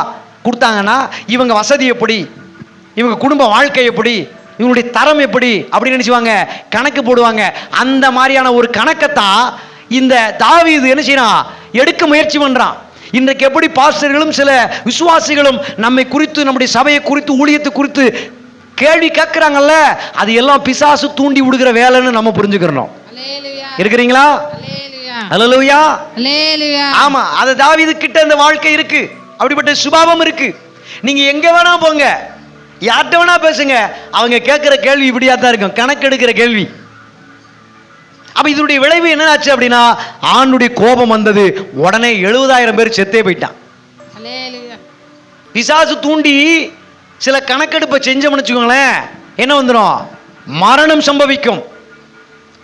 கொடுத்தாங்கன்னா இவங்க வசதி எப்படி, இவங்க குடும்ப வாழ்க்கை எப்படி, இவங்களுடைய தரம் எப்படி அப்படின்னு நினைச்சுவாங்க, கணக்கு போடுவாங்க. அந்த மாதிரியான ஒரு கணக்கைத்தான் இந்த தாவீது என்ன செய்யறான், எடுக்க முயற்சி பண்றான். இன்றைக்கு எப்படி பாஸ்டர்களும் சில விசுவாசிகளும் நம்மை குறித்து, நம்முடைய சபையை குறித்து, ஊழியத்தை குறித்து கேள்வி கேட்கிறாங்கல்ல, அது எல்லாம் பிசாசு தூண்டி விடுகிற வேலைன்னு நம்ம புரிஞ்சுக்கிறோம். இருக்கிறீங்களா? அல்லேலூயா. ஆமா, அது தாவீது கிட்ட இந்த வாழ்க்கை இருக்கு, அப்படிப்பட்ட சுபாவம் இருக்கு. நீங்க எங்க வேணா போங்க, யார்கிட்ட வேணா பேசுங்க, அவங்க கேட்கிற கேள்வி இப்படியா தான் இருக்கும், கணக்கெடுக்கிற கேள்வி. அப்ப இதனுடைய விளைவு என்ன ஆச்சு அப்படின்னா, ஆண்டுடைய கோபம் வந்தது, உடனே 70,000 பேர் செத்தே போயிட்டான். பிசாசு தூண்டி சில கணக்கெடுப்பை செஞ்சோம்னு வச்சுக்கோங்களேன், என்ன வந்துடும், மரணம் சம்பவிக்கும்.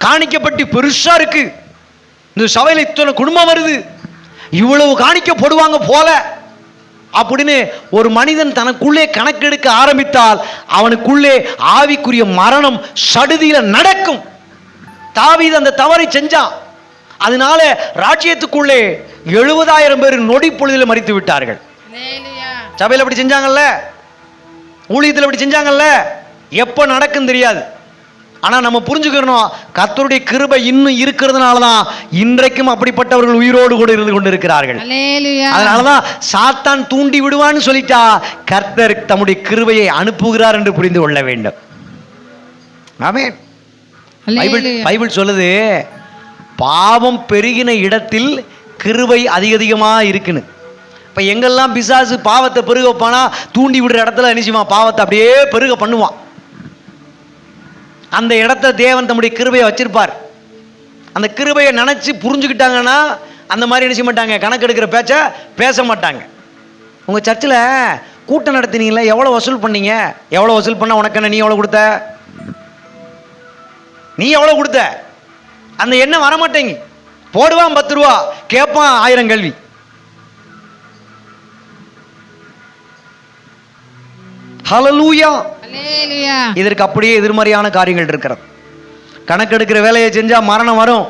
காணிக்கப்பட்டு பெருசா இருக்கு, இந்த சபையில் இத்தனை குடும்பம் வருது, இவ்வளவு காணிக்கப்படுவாங்க போல அப்படின்னு ஒரு மனிதன் தனக்குள்ளே கணக்கெடுக்க ஆரம்பித்தால் அவனுக்குள்ளே ஆவிக்குரிய மரணம் சடுதியில நடக்கும். தாவீது அந்த தவறை செஞ்சான். அதனால ராஜ்யத்துக்குள்ளே 70,000 பேர் நொடி பொழுதில் மரித்து விட்டார்கள். சபையில் அப்படி செஞ்சாங்கல்ல, ஊழியத்தில் அப்படி செஞ்சாங்கல்ல, எப்ப நடக்கும் தெரியாது. ஆனா நம்ம புரிஞ்சுக்கணும், கர்த்தருடைய கிருபை இன்னும் இருக்கிறதுனால தான் இன்றைக்கும் அப்படிப்பட்டவர்கள் உயிரோடு கூட இருந்து கொண்டு இருக்கிறார்கள். அதனாலதான் சாத்தான் தூண்டி விடுவான்னு சொல்லிட்டா கர்த்தர் தம்முடைய கிருபையை அனுப்புகிறார் என்று புரிந்து கொள்ள வேண்டும். ஆமென். பைபிள் சொல்லுது, பாவம் பெருகின இடத்தில் கிருபை அதிகமா இருக்குன்னு. இப்ப எங்கெல்லாம் பிசாசு பாவத்தை பெருக வைப்பானா, தூண்டி விடுற இடத்துல நிச்சயமா பாவத்தை அப்படியே பெருக பண்ணுவான். அந்த இடத்த தேவன் தம்முடைய கிருபையை வச்சிருப்பார். அந்த கிருபையை நினைச்சு புரிஞ்சுக்கிட்டாங்கன்னா அந்த மாதிரி நினைச்ச மாட்டாங்க, கணக்கெடுக்கிற பேச்ச பேச மாட்டாங்க. உங்க சர்ச்சில் கூட்டம் நடத்தினீங்களா, எவ்வளவு வசூல் பண்ணீங்க, எவ்வளவு வசூல் பண்ண, உனக்கு என்ன, நீ எவ்வளவு கொடுத்த, நீ எவ்வளவு கொடுத்த, அந்த எண்ணம் வரமாட்டேங்க. போடுவான் 10 ரூபா, கேட்பான் 1000 கேள்வி. ஹல்லேலூயா. இதற்கு அப்படியே எதிர்மறையான காரியங்கள் இருக்கிறது. கணக்கெடுக்கிற வேலையை செஞ்சா மரணம் வரும்.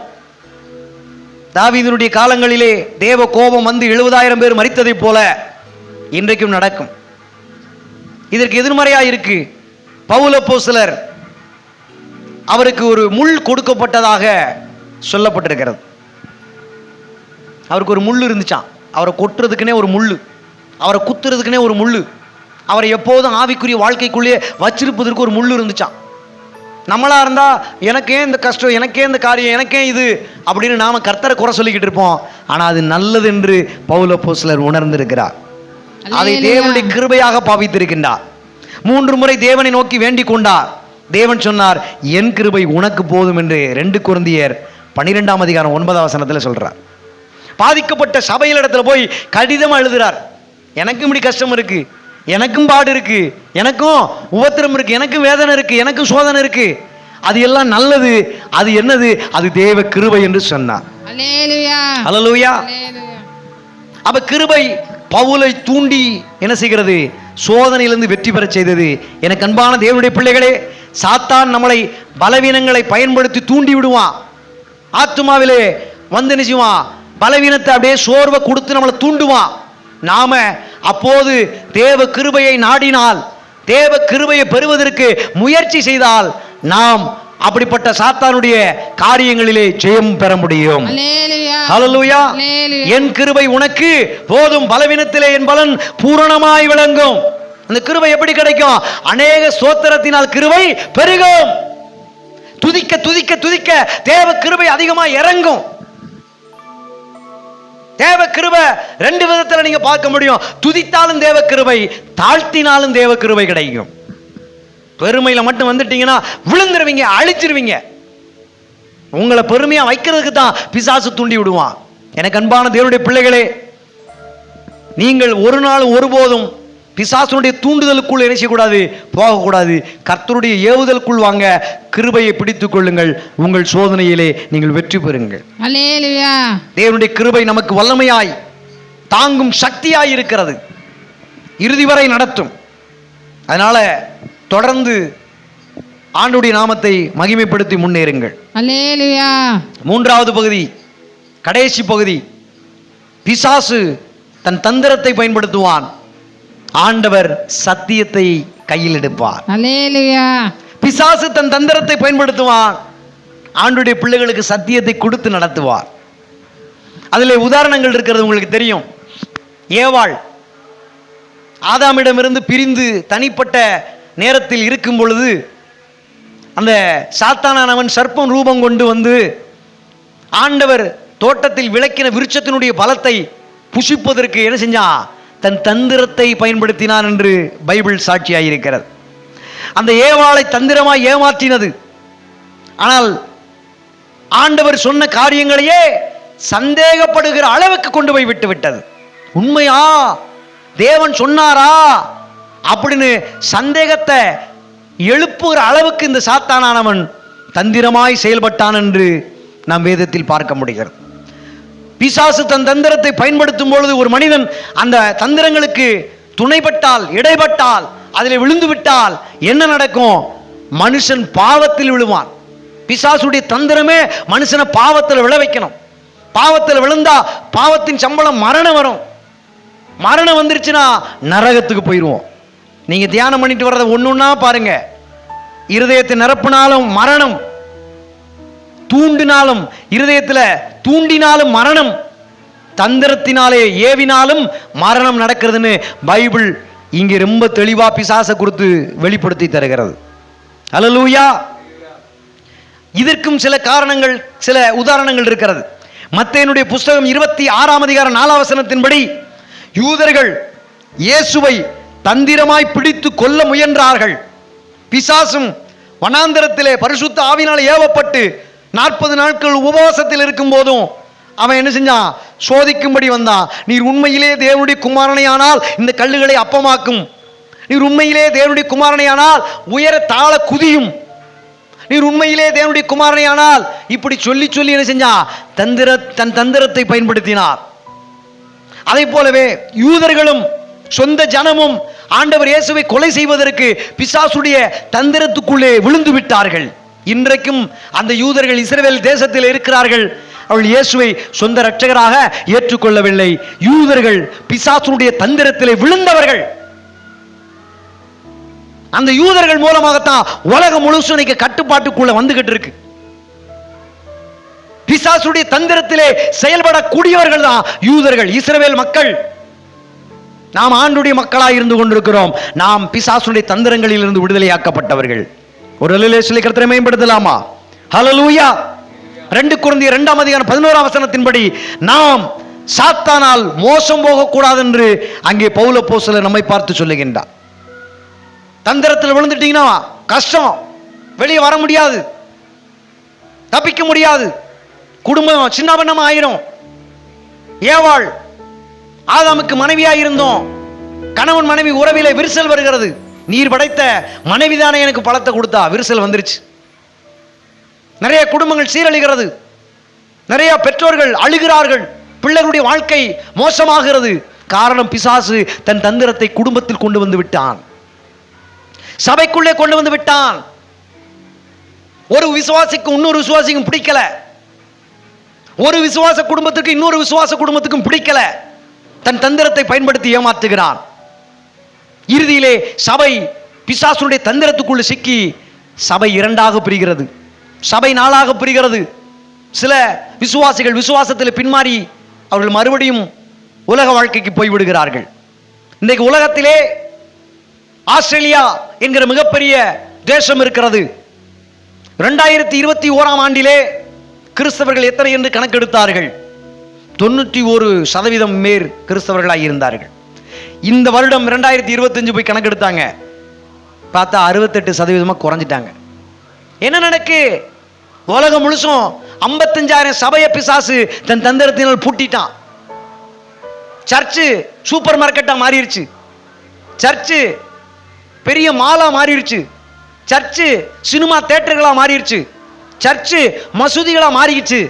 தாவீதுடைய காலங்களிலே தேவ கோபம் வந்து 70,000 பேர் மரித்ததை போல இன்றைக்கும் நடக்கும். இதற்கு எதிர்மறையா இருக்கு. பவுல் அப்போஸ்தலர், அவருக்கு ஒரு முள் கொடுக்கப்பட்டதாக சொல்லப்பட்டிருக்கிறது. அவருக்கு ஒரு முள் இருந்துச்சான், அவரை கொட்டுறதுக்குனே ஒரு முள், அவரை குத்துறதுக்குனே ஒரு முள், அவரை எப்போதும் ஆவிக்குரிய வாழ்க்கைக்குள்ளே வச்சிருப்பதற்கு ஒரு முள் இருந்துச்சான். நம்மளா இருந்தா எனக்கே இந்த கஷ்டம், எனக்கே இந்த காரியம், எனக்கே இது அப்படின்னு நாம கர்த்தரை குறை சொல்லிக்கிட்டு இருப்போம். ஆனா அது நல்லது என்று பவுல் அப்போஸ்தலர் உணர்ந்திருக்கிறார். அதை தேவனுடைய கிருபையாக பாவித்திருக்கின்றார். 3 முறை தேவனை நோக்கி வேண்டிக் கொண்டார். தேவன் சொன்னார், என் கிருபை உனக்கு போதும் என்று 2 கொரிந்தியர் 12ஆம் அதிகாரம் 9ஆம் வசனத்தில் சொல்றார். பாதிக்கப்பட்ட சபையிலிடத்துல போய் கடிதம் எழுதுறார், எனக்கும் இப்படி கஷ்டம் இருக்கு, எனக்கும் பாடு இருக்கு, எனக்கும் உபத்திரம் இருக்கு, எனக்கும் வேதனை இருக்கு, எனக்கும் சோதனை இருக்கு, அது எல்லாம் நல்லது, அது என்னது, அது தேவ கிருபை என்று சொன்னார். அல்லேலூயா. அப்ப கிருபை பவுலை தூண்டி என்ன செய்கிறது, சோதனையிலிருந்து வெற்றி பெற செய்தது. எனக்கு அன்பான தேவனுடைய பிள்ளைகளே, சாத்தான் நம்மளை பலவீனங்களை பயன்படுத்தி தூண்டி விடுவான். ஆத்துமாவிலே வந்து நிச்சயமா பலவீனத்தை அப்படியே சோர்வை கொடுத்து நம்மளை தூண்டுவான். நாம அப்போது தேவ கிருபையை நாடினால், தேவ கிருபையை பெறுவதற்கு முயற்சி செய்தால் நாம் அப்படிப்பட்ட சாத்தானுடைய காரியங்களிலே ஜெயம் பெற முடியும். ஹல்லேலூயா. என் கிருபை உனக்கு போதும், பலவீனத்திலே என் பலன் பூரணமாய் விளங்கும். அந்த கிருபை எப்படி கிடைக்கும்? அநேக ஸ்தோத்திரத்தினால் கிருபை பெருகும். துதிக்க துதிக்க துதிக்க தேவ கிருபை அதிகமாக இறங்கும். தேவ கிருபை 2 விதத்தில் நீங்க பார்க்க முடியும். துதித்தாலும் தேவ கிருபை, தாழ்த்தினாலும் தேவ கிருபை கிடைக்கும். பெருமையில மட்டும் வந்துட்டீங்கன்னா விழுந்துருவீங்க, அழிச்சிருவீங்க. உங்களை பெருமையா வைக்கிறதுக்கு தான் பிசாசு தூண்டி விடுவான். எனக்கு அன்பான தேவனுடைய பிள்ளைகளே, நீங்கள் ஒரு நாள் ஒருபோதும் பிசாசுடைய தூண்டுதலுக்குள் என்ன செய்யக்கூடாது, போகக்கூடாது. கர்த்தருடைய ஏவுதலுக்குள் வாங்க, கிருபையை பிடித்துக் கொள்ளுங்கள், உங்கள் சோதனையிலே நீங்கள் வெற்றி பெறுங்கள். அல்லேலூயா. தேவனுடைய கிருபை நமக்கு வல்லமையாய் தாங்கும் சக்தியாய் இருக்கிறது, இறுதி வரை நடத்தும். அதனால தொடர்ந்து ஆண்டுடைய நாமத்தை மகிமைப்படுத்தி முன்னேறுங்கள். அல்லேலூயா. மூன்றாவது பகுதி, கடைசி பகுதி, பிசாசு தன் தந்திரத்தை பயன்படுத்துவான், ஆண்டவர் சத்தியத்தை கையில் எடுப்பார். அல்லேலூயா. பிசாசு தன் தந்திரத்தை பயன்படுத்துவான், ஆண்டுடைய பிள்ளைகளுக்கு சத்தியத்தை கொடுத்து நடத்துவார். அதிலே உதாரணங்கள் இருக்கிறது உங்களுக்கு தெரியும். ஏவாள் ஆதாமிடமிருந்து பிரிந்து தனிப்பட்ட நேரத்தில் இருக்கும் பொழுது அந்த சாத்தானானவன் சர்ப்பம் ரூபம் கொண்டு வந்து ஆண்டவர் தோட்டத்தில் விளக்கின விருட்சத்தினுடைய பலத்தை புசிப்பதற்கு என்ன செஞ்சான்? தன் தந்திரத்தை பயன்படுத்தினான் என்று பைபிள் சாட்சியாயிருக்கிறது. அந்த ஏவாளை தந்திரமாய் ஏமாற்றினது. ஆனால் ஆண்டவர் சொன்ன காரியங்களையே சந்தேகப்படுகிற அளவுக்கு கொண்டு போய் விட்டு விட்டது. உண்மையா தேவன் சொன்னாரா அப்படின்னு சந்தேகத்தை எழுப்புகிற அளவுக்கு இந்த சாத்தானானவன் தந்திரமாய் செயல்பட்டான் என்று நாம் வேதத்தில் பார்க்க முடிகிறது. பிசாசு தன் தந்திரத்தை பயன்படுத்தும் பொழுது ஒரு மனிதன் அந்த தந்திரங்களுக்கு துணைப்பட்டால், இடைப்பட்டால், அதில் விழுந்து விட்டால் என்ன நடக்கும்? மனுஷன் பாவத்தில் விழுவான். பிசாசுடைய தந்திரமே மனுஷனை பாவத்தில் விழ வைக்கணும். பாவத்தில் விழுந்தா பாவத்தின் சம்பளம் மரணம் வரும். மரணம் வந்துருச்சுன்னா நரகத்துக்கு போயிடுவோம். நீங்க தியானம் பண்ணிட்டு வர்றதை ஒன்னொன்னா பாருங்க. இருதயத்தை நிரப்பினாலும் மரணம், தூண்டினாலும் இருதயத்தில் தூண்டினாலும் மரணம், தந்திரத்தினாலே ஏவினாலும் மரணம் நடக்கிறதுன்னு பைபிள் இங்கே ரொம்ப தெளிவா பிசாசை குறித்து வெளிப்படுத்தி தருகிறது. அல்லேலூயா. இதற்கும் சில காரணங்கள், சில உதாரணங்கள் இருக்கிறது. மத்தேயுடைய புஸ்தகம் 26ஆம் அதிகாரம் 4ஆம் வசனத்தின்படி யூதர்கள் இயேசுவை தந்திரமாய் பிடித்து கொல்ல முயன்றார்கள். பிசாசும் வனாந்தரத்திலே பரிசுத்த ஆவியினால் ஏவப்பட்டு 40 நாட்கள் உபவாசத்தில் இருக்கும் போதும் அவன் என்ன செஞ்சான்? சோதிக்கும்படி வந்தான். நீர் உண்மையிலே தேவனுடைய குமாரனையானால் இந்த கல்லுகளை அப்பமாக்கும், நீர் உண்மையிலே தேவனுடைய குமாரனையானால் உயர தாழ குதியும், நீர் உண்மையிலே தேவனுடைய குமாரனையானால் இப்படி சொல்லி சொல்லி என்ன செஞ்சான்? தன் தந்திரத்தை பயன்படுத்தினார். அதை போலவே யூதர்களும் சொந்த ஜனமும் ஆண்டவர் இயேசுவை கொலை செய்வதற்கு பிசாசுடைய தந்திரத்துக்குள்ளே விழுந்து விட்டார்கள். இன்றைக்கும் அந்த யூதர்கள் இஸ்ரவேல் தேசத்தில் இருக்கிறார்கள். அவள் இயேசுவை சொந்த இரட்சகராக ஏற்றுக்கொள்ளவில்லை. யூதர்கள் பிசாசுடைய தந்திரத்திலே விழுந்தவர்கள். அந்த யூதர்கள் மூலமாகத்தான் உலகம் முழுசும் இன்னைக்கு கட்டுப்பாட்டுக்குள்ள வந்துகிட்டு இருக்கு. பிசாசுடைய தந்திரத்திலே செயல்படக்கூடியவர்கள் தான் யூதர்கள், இஸ்ரவேல் மக்கள். நாம் ஆண்டுடைய மக்களாக இருந்து கொண்டிருக்கிறோம். நாம் பிசாசுடைய தந்திரங்களில் இருந்து விடுதலையாக்கப்பட்டவர்கள். ஒரு அல்லேலூயா கர்த்தரை மேம்படுத்தலாமா? ஹல்லேலூயா. 2 கொரிந்தியர் 2ஆம் அதிகாரம் 11ஆம் வசனத்தின்படி நாம் சாத்தானால் மோசம் போகக்கூடாது என்று அங்கே பவுல் அப்போஸ்தலர் நம்மை பார்த்து சொல்லுகின்றார். தந்திரத்தில் விழுந்துட்டீங்கன்னா கஷ்டம், வெளியே வர முடியாது, தப்பிக்க முடியாது, குடும்பம் சின்ன பண்ணமா ஆயிரும். ஏவாள் ஆதாமுக்கு மனைவியாக இருந்தோம். கணவன் மனைவி உறவிலே விரிசல் வருகிறது. நீர் படைத்த மனைவிதானே எனக்கு பலத்தை கொடுத்தா, விரிசல் வந்துருச்சு. நிறைய குடும்பங்கள் சீரழிகிறது, நிறைய பெற்றோர்கள் அழுகிறார்கள், பிள்ளைகளுடைய வாழ்க்கை மோசமாகிறது. காரணம் பிசாசு தன் தந்திரத்தை குடும்பத்தில் கொண்டு வந்து விட்டான், சபைக்குள்ளே கொண்டு வந்து விட்டான். ஒரு விசுவாசிக்கும் இன்னொரு விசுவாசிக்கும் பிடிக்கல, ஒரு விசுவாச குடும்பத்துக்கு இன்னொரு விசுவாச குடும்பத்துக்கும் பிடிக்கல. தன் தந்திரத்தை பயன்படுத்தி ஏமாற்றுகிறான். இறுதியிலே சபை பிசாசுடைய தந்திரத்துக்குள்ள சிக்கி சபை 2ஆக பிரிகிறது, சபை 4ஆக பிரிகிறது. சில விசுவாசிகள் விசுவாசத்தில் பின்மாறி அவர்கள் மறுபடியும் உலக வாழ்க்கைக்கு போய்விடுகிறார்கள். இன்றைக்கு உலகத்திலே ஆஸ்திரேலியா என்கிற மிகப்பெரிய தேசம் இருக்கிறது. 2021ஆம் ஆண்டிலே கிறிஸ்தவர்கள் எத்தனை என்று கணக்கெடுத்தார்கள்? 91% மேல் கிறிஸ்தவர்களாக இருந்தார்கள். இந்த வருடம் 2025 போய் கணக்கெடுத்தாங்க, பார்த்தா 68% குறைஞ்சிட்டாங்க. என்ன நடக்கு? உலகம் முழுசும் 55,000 சபையை பிசாசு தன் தந்திரத்தினால் பூட்டிட்டான். சர்ச்சு சூப்பர் மார்க்கெட்டா மாறிடுச்சு, சர்ச்சு பெரிய மாலா மாறிடுச்சு, சர்ச்சு சினிமா தியேட்டர்களா மாறிடுச்சு, சர்ச்சு மசூதிகளா மாறிடுச்சு.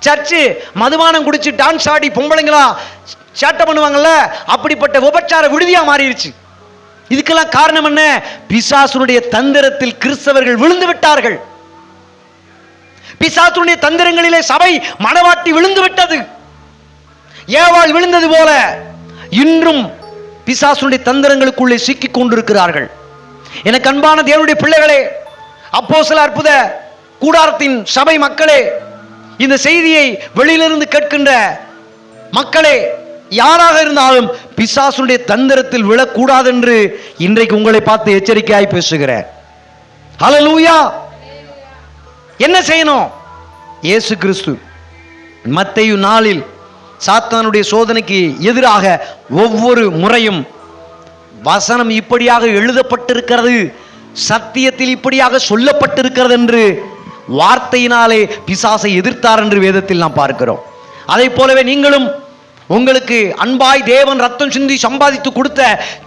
சர்ச்சு மதுபானம் குடிச்சு டான்ஸ் ஆடி பொம்பளைங்களா சேட்டை பண்ணுவாங்கல்ல, அப்படிப்பட்ட விபச்சார விடுதியா மாறிடுச்சு. இதுக்கெல்லாம் காரணம் என்ன? பிசாசுடைய தந்திரத்தில் கிறிஸ்தவர்கள் விழுந்து விட்டார்கள். பிசாசுடைய தந்திரங்களிலே சபை மனவாட்டி விழுந்து விட்டது. ஏவாள் விழுந்தது போல இன்றும் பிசாசுடைய தந்திரங்களுக்குள்ளே சிக்கிக் கொண்டிருக்கிறார்கள். எனக்கு அன்பான தேவனுடைய பிள்ளைகளே, அப்போஸ்தல அற்புத கூடாரத்தின் சபை மக்களே, இந்த செய்தியை வெளியிலிருந்து கேட்கின்ற மக்களே, யாராக இருந்தாலும் பிசாசுடைய தந்திரத்தில் விழக்கூடாது என்று இன்றைக்கு உங்களை பார்த்து எச்சரிக்கையாய் பேசுகிறேன். ஹல்லேலூயா. என்ன செய்யணும்? இயேசு கிறிஸ்து மத்தேயு 4 சாத்தானுடைய சோதனைக்கு எதிராக ஒவ்வொரு முறையும் வசனம் இப்படியாக எழுதப்பட்டிருக்கிறது, சத்தியத்தில் இப்படியாக சொல்லப்பட்டிருக்கிறது என்று வார்த்தையினாலே பிசாசை எதிர்த்தார் என்று வேதத்தில் நாம் பார்க்கிறோம். அதை போலவே நீங்களும் உங்களுக்கு அன்பாய் தேவன் ரத்தம் சிந்தி சம்பாதித்து கொடுத்த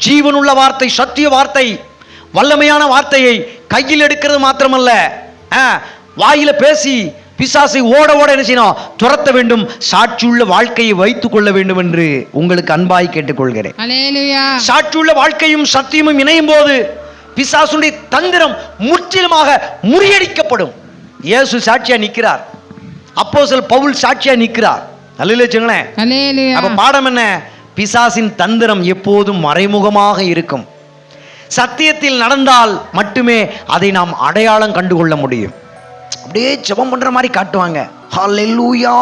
ஜீவனுள்ள வார்த்தை, சத்திய வார்த்தை, வல்லமையான வார்த்தையை கையில் எடுக்கிறது மாத்திரமல்ல, வாயில பேசி பிசாசை ஓட ஓட என்ன செய்யணும்? துரத்த வேண்டும். சாட்சியுள்ள வாழ்க்கையை வைத்துக் கொள்ள வேண்டும் என்று உங்களுக்கு அன்பாய் கேட்டுக்கொள்கிறேன். சாட்சியுள்ள வாழ்க்கையும் சத்தியமும் இணையும் போது பிசாசுடைய தந்திரம் முற்றிலுமாக முறியடிக்கப்படும். இயேசு சாட்சியா நிற்கிறார், அப்போஸ்தலர் பவுல் சாட்சியா நிற்கிறார். அல்லேலூயா. அப்ப பாடம் என்ன? பிசாசின் தந்திரம் எப்போதும் மறைமுகமாக இருக்கும். சத்தியத்தில் நடந்தால் மட்டுமே அதை நாம் அடையாளம் கண்டுகொள்ள முடியும். அப்படியே ஜெபம் பண்ற மாதிரி காட்டுவாங்க, ஹல்லேலூயா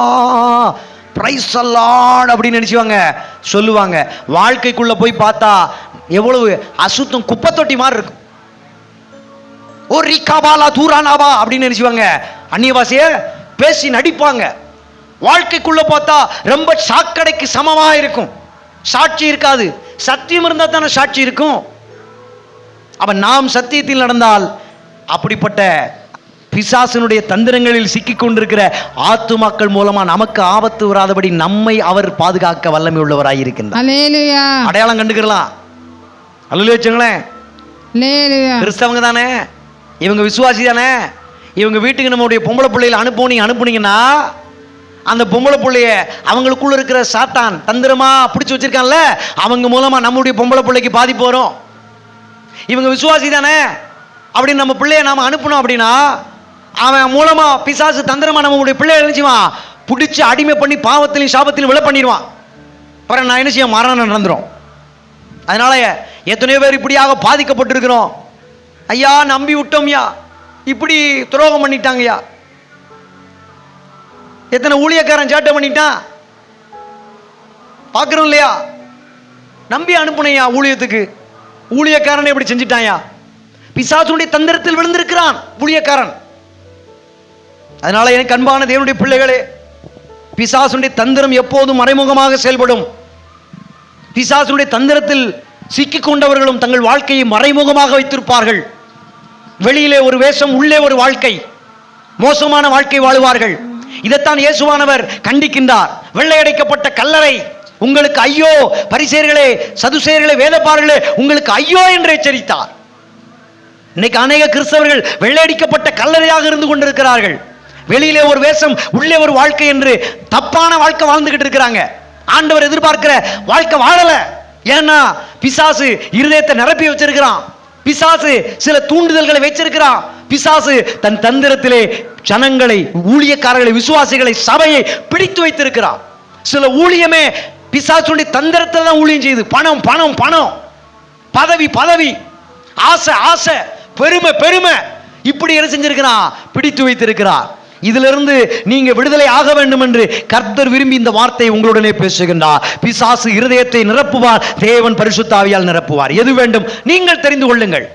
பிரைஸ் தி லார்ட் அப்படின்னு நினைச்சுவாங்க, சொல்லுவாங்க. வாழ்க்கைக்குள்ள போய் பார்த்தா எவ்வளவு அசுத்தம், குப்பை தொட்டி மாதிரி இருக்கும். ஓ ரிகாபாலா தூரானாபா அப்படின்னு நினைச்சுவாங்க, அந்நிய பாஷையை பேசி நடிப்பாங்க. வாழ்க்கைக்குள்ள பார்த்தா ரொம்ப சாக்கடைக்கு சமமா இருக்கும், சாட்சி இருக்காது. சத்தியம் இருந்தா தானே சாட்சி இருக்கும். அப்ப நாம் சத்தியத்தில் நடந்தால் அப்படிப்பட்ட பிசாசனுடைய தந்திரங்களில் சிக்கிக் கொண்டிருக்கிற ஆத்துமாக்கள் மூலமா நமக்கு ஆபத்து வராதபடி நம்மை அவர் பாதுகாக்க வல்லமை உள்ளவராய் இருக்கின்றார். அடையாளம் கண்டுக்கலாம். கிறிஸ்தவங்க தானே, இவங்க விசுவாசி தானே, இவங்க வீட்டுக்கு நம்முடைய பொம்பளை பிள்ளைகளை அனுப்புனீங்கன்னா அந்த பொம்பளை பிள்ளைய அவங்களுக்குள்ள இருக்கிற சாத்தான் தந்திரமா பிடிச்சி வச்சிருக்கான்ல, அவங்க மூலமா நம்முடைய பொம்பளை பிள்ளைக்கு பாதிப்பு வரும். இவங்க விசுவாசி தானே அப்படின்னு நம்ம பிள்ளைய நாம அனுப்பணும் அப்படின்னா அவன் மூலமா பிசாசு தந்திரமா நம்மளுடைய பிள்ளைய நினைச்சுவான், பிடிச்சி அடிமை பண்ணி பாவத்திலையும் சாபத்திலையும் விழ பண்ணிடுவான். அப்புறம் நான் என்ன செய்ய மரணம் நடந்துரும். அதனால எத்தனையோ பேர் இப்படியாக பாதிக்கப்பட்டிருக்கிறோம். ஐயா நம்பி விட்டோம்யா, இப்படி துரோகம் பண்ணிட்டாங்கய்யா. எத்தனை ஊழியக்காரன் சேட்டை பண்ணிட்டான் பார்க்கிறோம் இல்லையா? நம்பி அனுப்புனையா ஊழியத்துக்கு, ஊழியக்காரனை இப்படி செஞ்சிட்டாயா. பிசாசுடைய தந்திரத்தில் விழுந்திருக்கிறான் ஊழியக்காரன். அதனால எனக்கு அன்பான தேவனுடைய பிள்ளைகளே, பிசாசுடைய தந்திரம் எப்போதும் மறைமுகமாக செயல்படும். பிசாசுடைய தந்திரத்தில் சிக்கிக் கொண்டவர்களும் தங்கள் வாழ்க்கையை மறைமுகமாக வைத்திருப்பார்கள். வெளியிலே ஒரு வேஷம், உள்ளே ஒரு வாழ்க்கை, மோசமான வாழ்க்கை வாழுவார்கள். இதைத்தான் இயேசுவானவர் கண்டிக்கின்றார். வெள்ளையடைக்கப்பட்ட கல்லறை உங்களுக்கு ஐயோ, பரிசேயர்களே, சதுசேயர்களே, வேதபாரர்களே உங்களுக்கு ஐயோ என்று எச்சரித்தார். இன்னைக்கு அநேக கிறிஸ்தவர்கள் வெள்ளையடிக்கப்பட்ட கல்லறையாக இருந்து கொண்டிருக்கிறார்கள். வெளியிலே ஒரு வேஷம், உள்ளே ஒரு வாழ்க்கை என்று தப்பான வாழ்க்கை வாழ்ந்துகிட்டு இருக்கிறாங்க. ஆண்டவர் எதிர்பார்க்கிற வாழ்க்கை வாழல. ஏன்னா பிசாசு இருதயத்தை நிரப்பி வச்சிருக்கிறான். பிசாசு சில தூண்டுதல்களை வச்சிருக்கிறான். பிசாசு தன் தந்திரத்திலே ஜனங்களை, ஊழியக்காரர்களை, விசுவாசிகளை, சபையை பிடித்து வைத்திருக்கிறான். சில ஊழியமே பிசாசுடைய தந்திரத்தில் தான் ஊழியம் செய்யுது. பணம் பணம் பணம், பதவி பதவி, ஆசை ஆசை, பெருமை பெருமை, இப்படி என்ன செஞ்சிருக்கிறான்? பிடித்து வைத்திருக்கிறார். இதிலிருந்து நீங்க விடுதலை ஆக வேண்டும் என்று கர்த்தர் விரும்பி இந்த வார்த்தை உங்களுடனே பேசுகின்றார். பிசாசு இருதயத்தை நிரப்புவார், தேவன் பரிசுத்த ஆவியால் நிரப்புவார். எது வேண்டும் நீங்கள் தெரிந்து கொள்ளுங்கள்.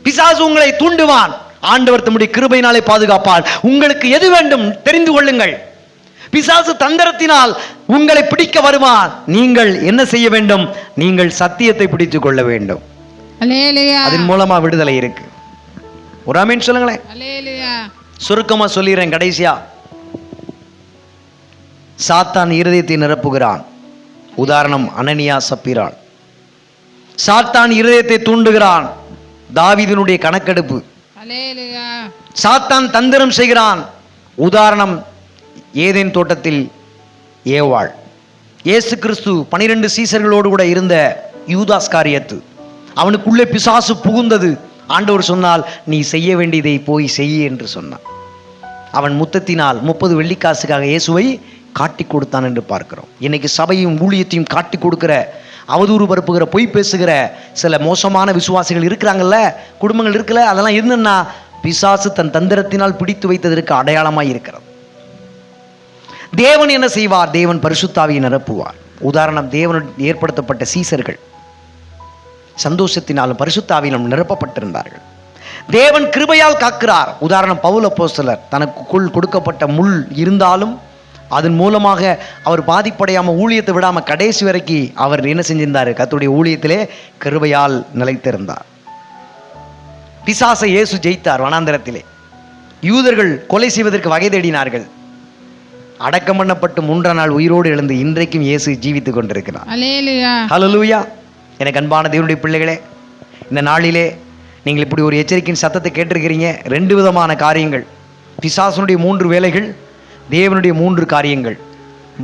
பிசாசு உங்களை தூண்டுவான், ஆண்டவர் தம்முடைய கிருபையினாலே பாதுகாப்பார். உங்களுக்கு எது வேண்டும் தெரிந்து கொள்ளுங்கள். பிசாசு தந்திரத்தினால் உங்களை பிடிக்க வருவான். நீங்கள் என்ன செய்ய வேண்டும்? நீங்கள் சத்தியத்தை பிடித்துக் கொள்ள வேண்டும். அதன் மூலமா விடுதலை இருக்கு. ஒரு ஆமென் சொல்லுங்களேன். சுருக்கமா சொல்லிடுறேன் கடைசியா. சாத்தான் இருதயத்தை நிரப்புகிறான். உதாரணம் அனனியா சப்பீராள். சாத்தான் இருதயத்தை தூண்டுகிறான். தாவீதினுடைய கணக்கெடுப்பு. சாத்தான் தந்திரம் செய்கிறான். உதாரணம் ஏதேன் தோட்டத்தில் ஏவாள். இயேசு கிறிஸ்து 12 சீசர்களோடு கூட இருந்த யூதாஸ்காரியத்து, அவனுக்குள்ளே பிசாசு புகுந்தது. ஆண்டவர் சொன்னால், நீ செய்ய வேண்டியதை போய் செய்ய என்று சொன்னான். அவன் முத்தத்தினால் 30 வெள்ளிக்காசுக்காக இயேசுவை காட்டி கொடுத்தான் என்று பார்க்கிறோம். இன்னைக்கு சபையும் ஊழியத்தையும் காட்டி கொடுக்கிற, அவதூறு பரப்புகிற, பொய் பேசுகிற சில மோசமான விசுவாசிகள் இருக்கிறாங்கல்ல, குடும்பங்கள் இருக்குல்ல, அதெல்லாம் என்னன்னா பிசாசு தன் தந்திரத்தினால் பிடித்து வைத்ததற்கு அடையாளமாய் இருக்கிறது. தேவன் என்ன செய்வார்? தேவன் பரிசுத்தாவியை நிரப்புவார். உதாரணம், தேவன் ஏற்படுத்தப்பட்ட சீசர்கள் சந்தோஷத்தினாலும் பரிசுத்தாவியிலும் நிரப்பப்பட்டிருந்தார்கள். தேவன் கிருபையால் காக்கிறார். உதாரணம், பவுல் அப்போஸ்தலர் தனக்குள் கொடுக்கப்பட்ட முள் இருந்தாலும் அதன் மூலமாக அவர் பாதிப்படையாமல் ஊழியத்தை விடாமல் கடைசி வரைக்கும் அவர் என்ன செஞ்சிருந்தார்? கர்த்தருடைய ஊழியத்திலே கிருபையால் நிலைத்திருந்தார். பிசாசை இயேசு ஜெயித்தார் வனாந்தரத்திலே. யூதர்கள் கொலை செய்வதற்கு வகை தேடினார்கள். அடக்கம் பண்ணப்பட்டு 3ஆம் நாள் உயிரோடு எழுந்து இன்றைக்கும் இயேசு ஜீவித்துக் கொண்டிருக்கிறார். அல்லேலூயா. ஹல்லேலூயா. எனக்கு அன்பான தேவனுடைய பிள்ளைகளே, இந்த நாளிலே நீங்கள் இப்படி ஒரு எச்சரிக்கையின் சத்தத்தை கேட்டிருக்கிறீங்க. 2 விதமான காரியங்கள், பிசாசனுடைய 3 வேலைகள், தேவனுடைய 3 காரியங்கள்.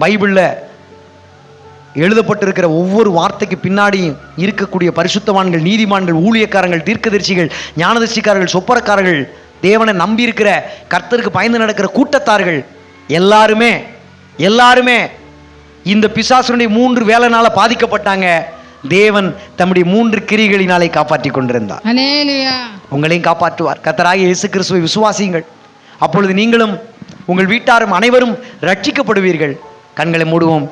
பைபிளில் எழுதப்பட்டிருக்கிற ஒவ்வொரு வார்த்தைக்கு பின்னாடியும் இருக்கக்கூடிய பரிசுத்தவான்கள், நீதிமான்கள், ஊழியக்காரங்கள், தீர்க்கதரிசிகள், ஞானதரிசிக்காரர்கள், சொப்பரக்காரர்கள், தேவனை நம்பி இருக்கிற, கர்த்தருக்கு பயந்து நடக்கிற கூட்டத்தார்கள் எல்லாருமே இந்த பிசாசனுடைய 3 வேலைனால பாதிக்கப்பட்டாங்க. தேவன் தம்முடைய 3 கிரிகளினாலே காப்பாற்றி கொண்டிருந்தார். அல்லேலூயா. உங்களையும் காப்பாற்றுவார். கர்த்தராகிய இயேசு கிறிஸ்துவை விசுவாசியுங்கள். அப்பொழுது நீங்களும் உங்கள் வீட்டாரும் அனைவரும் ரட்சிக்கப்படுவீர்கள். கண்களை மூடுவோம்.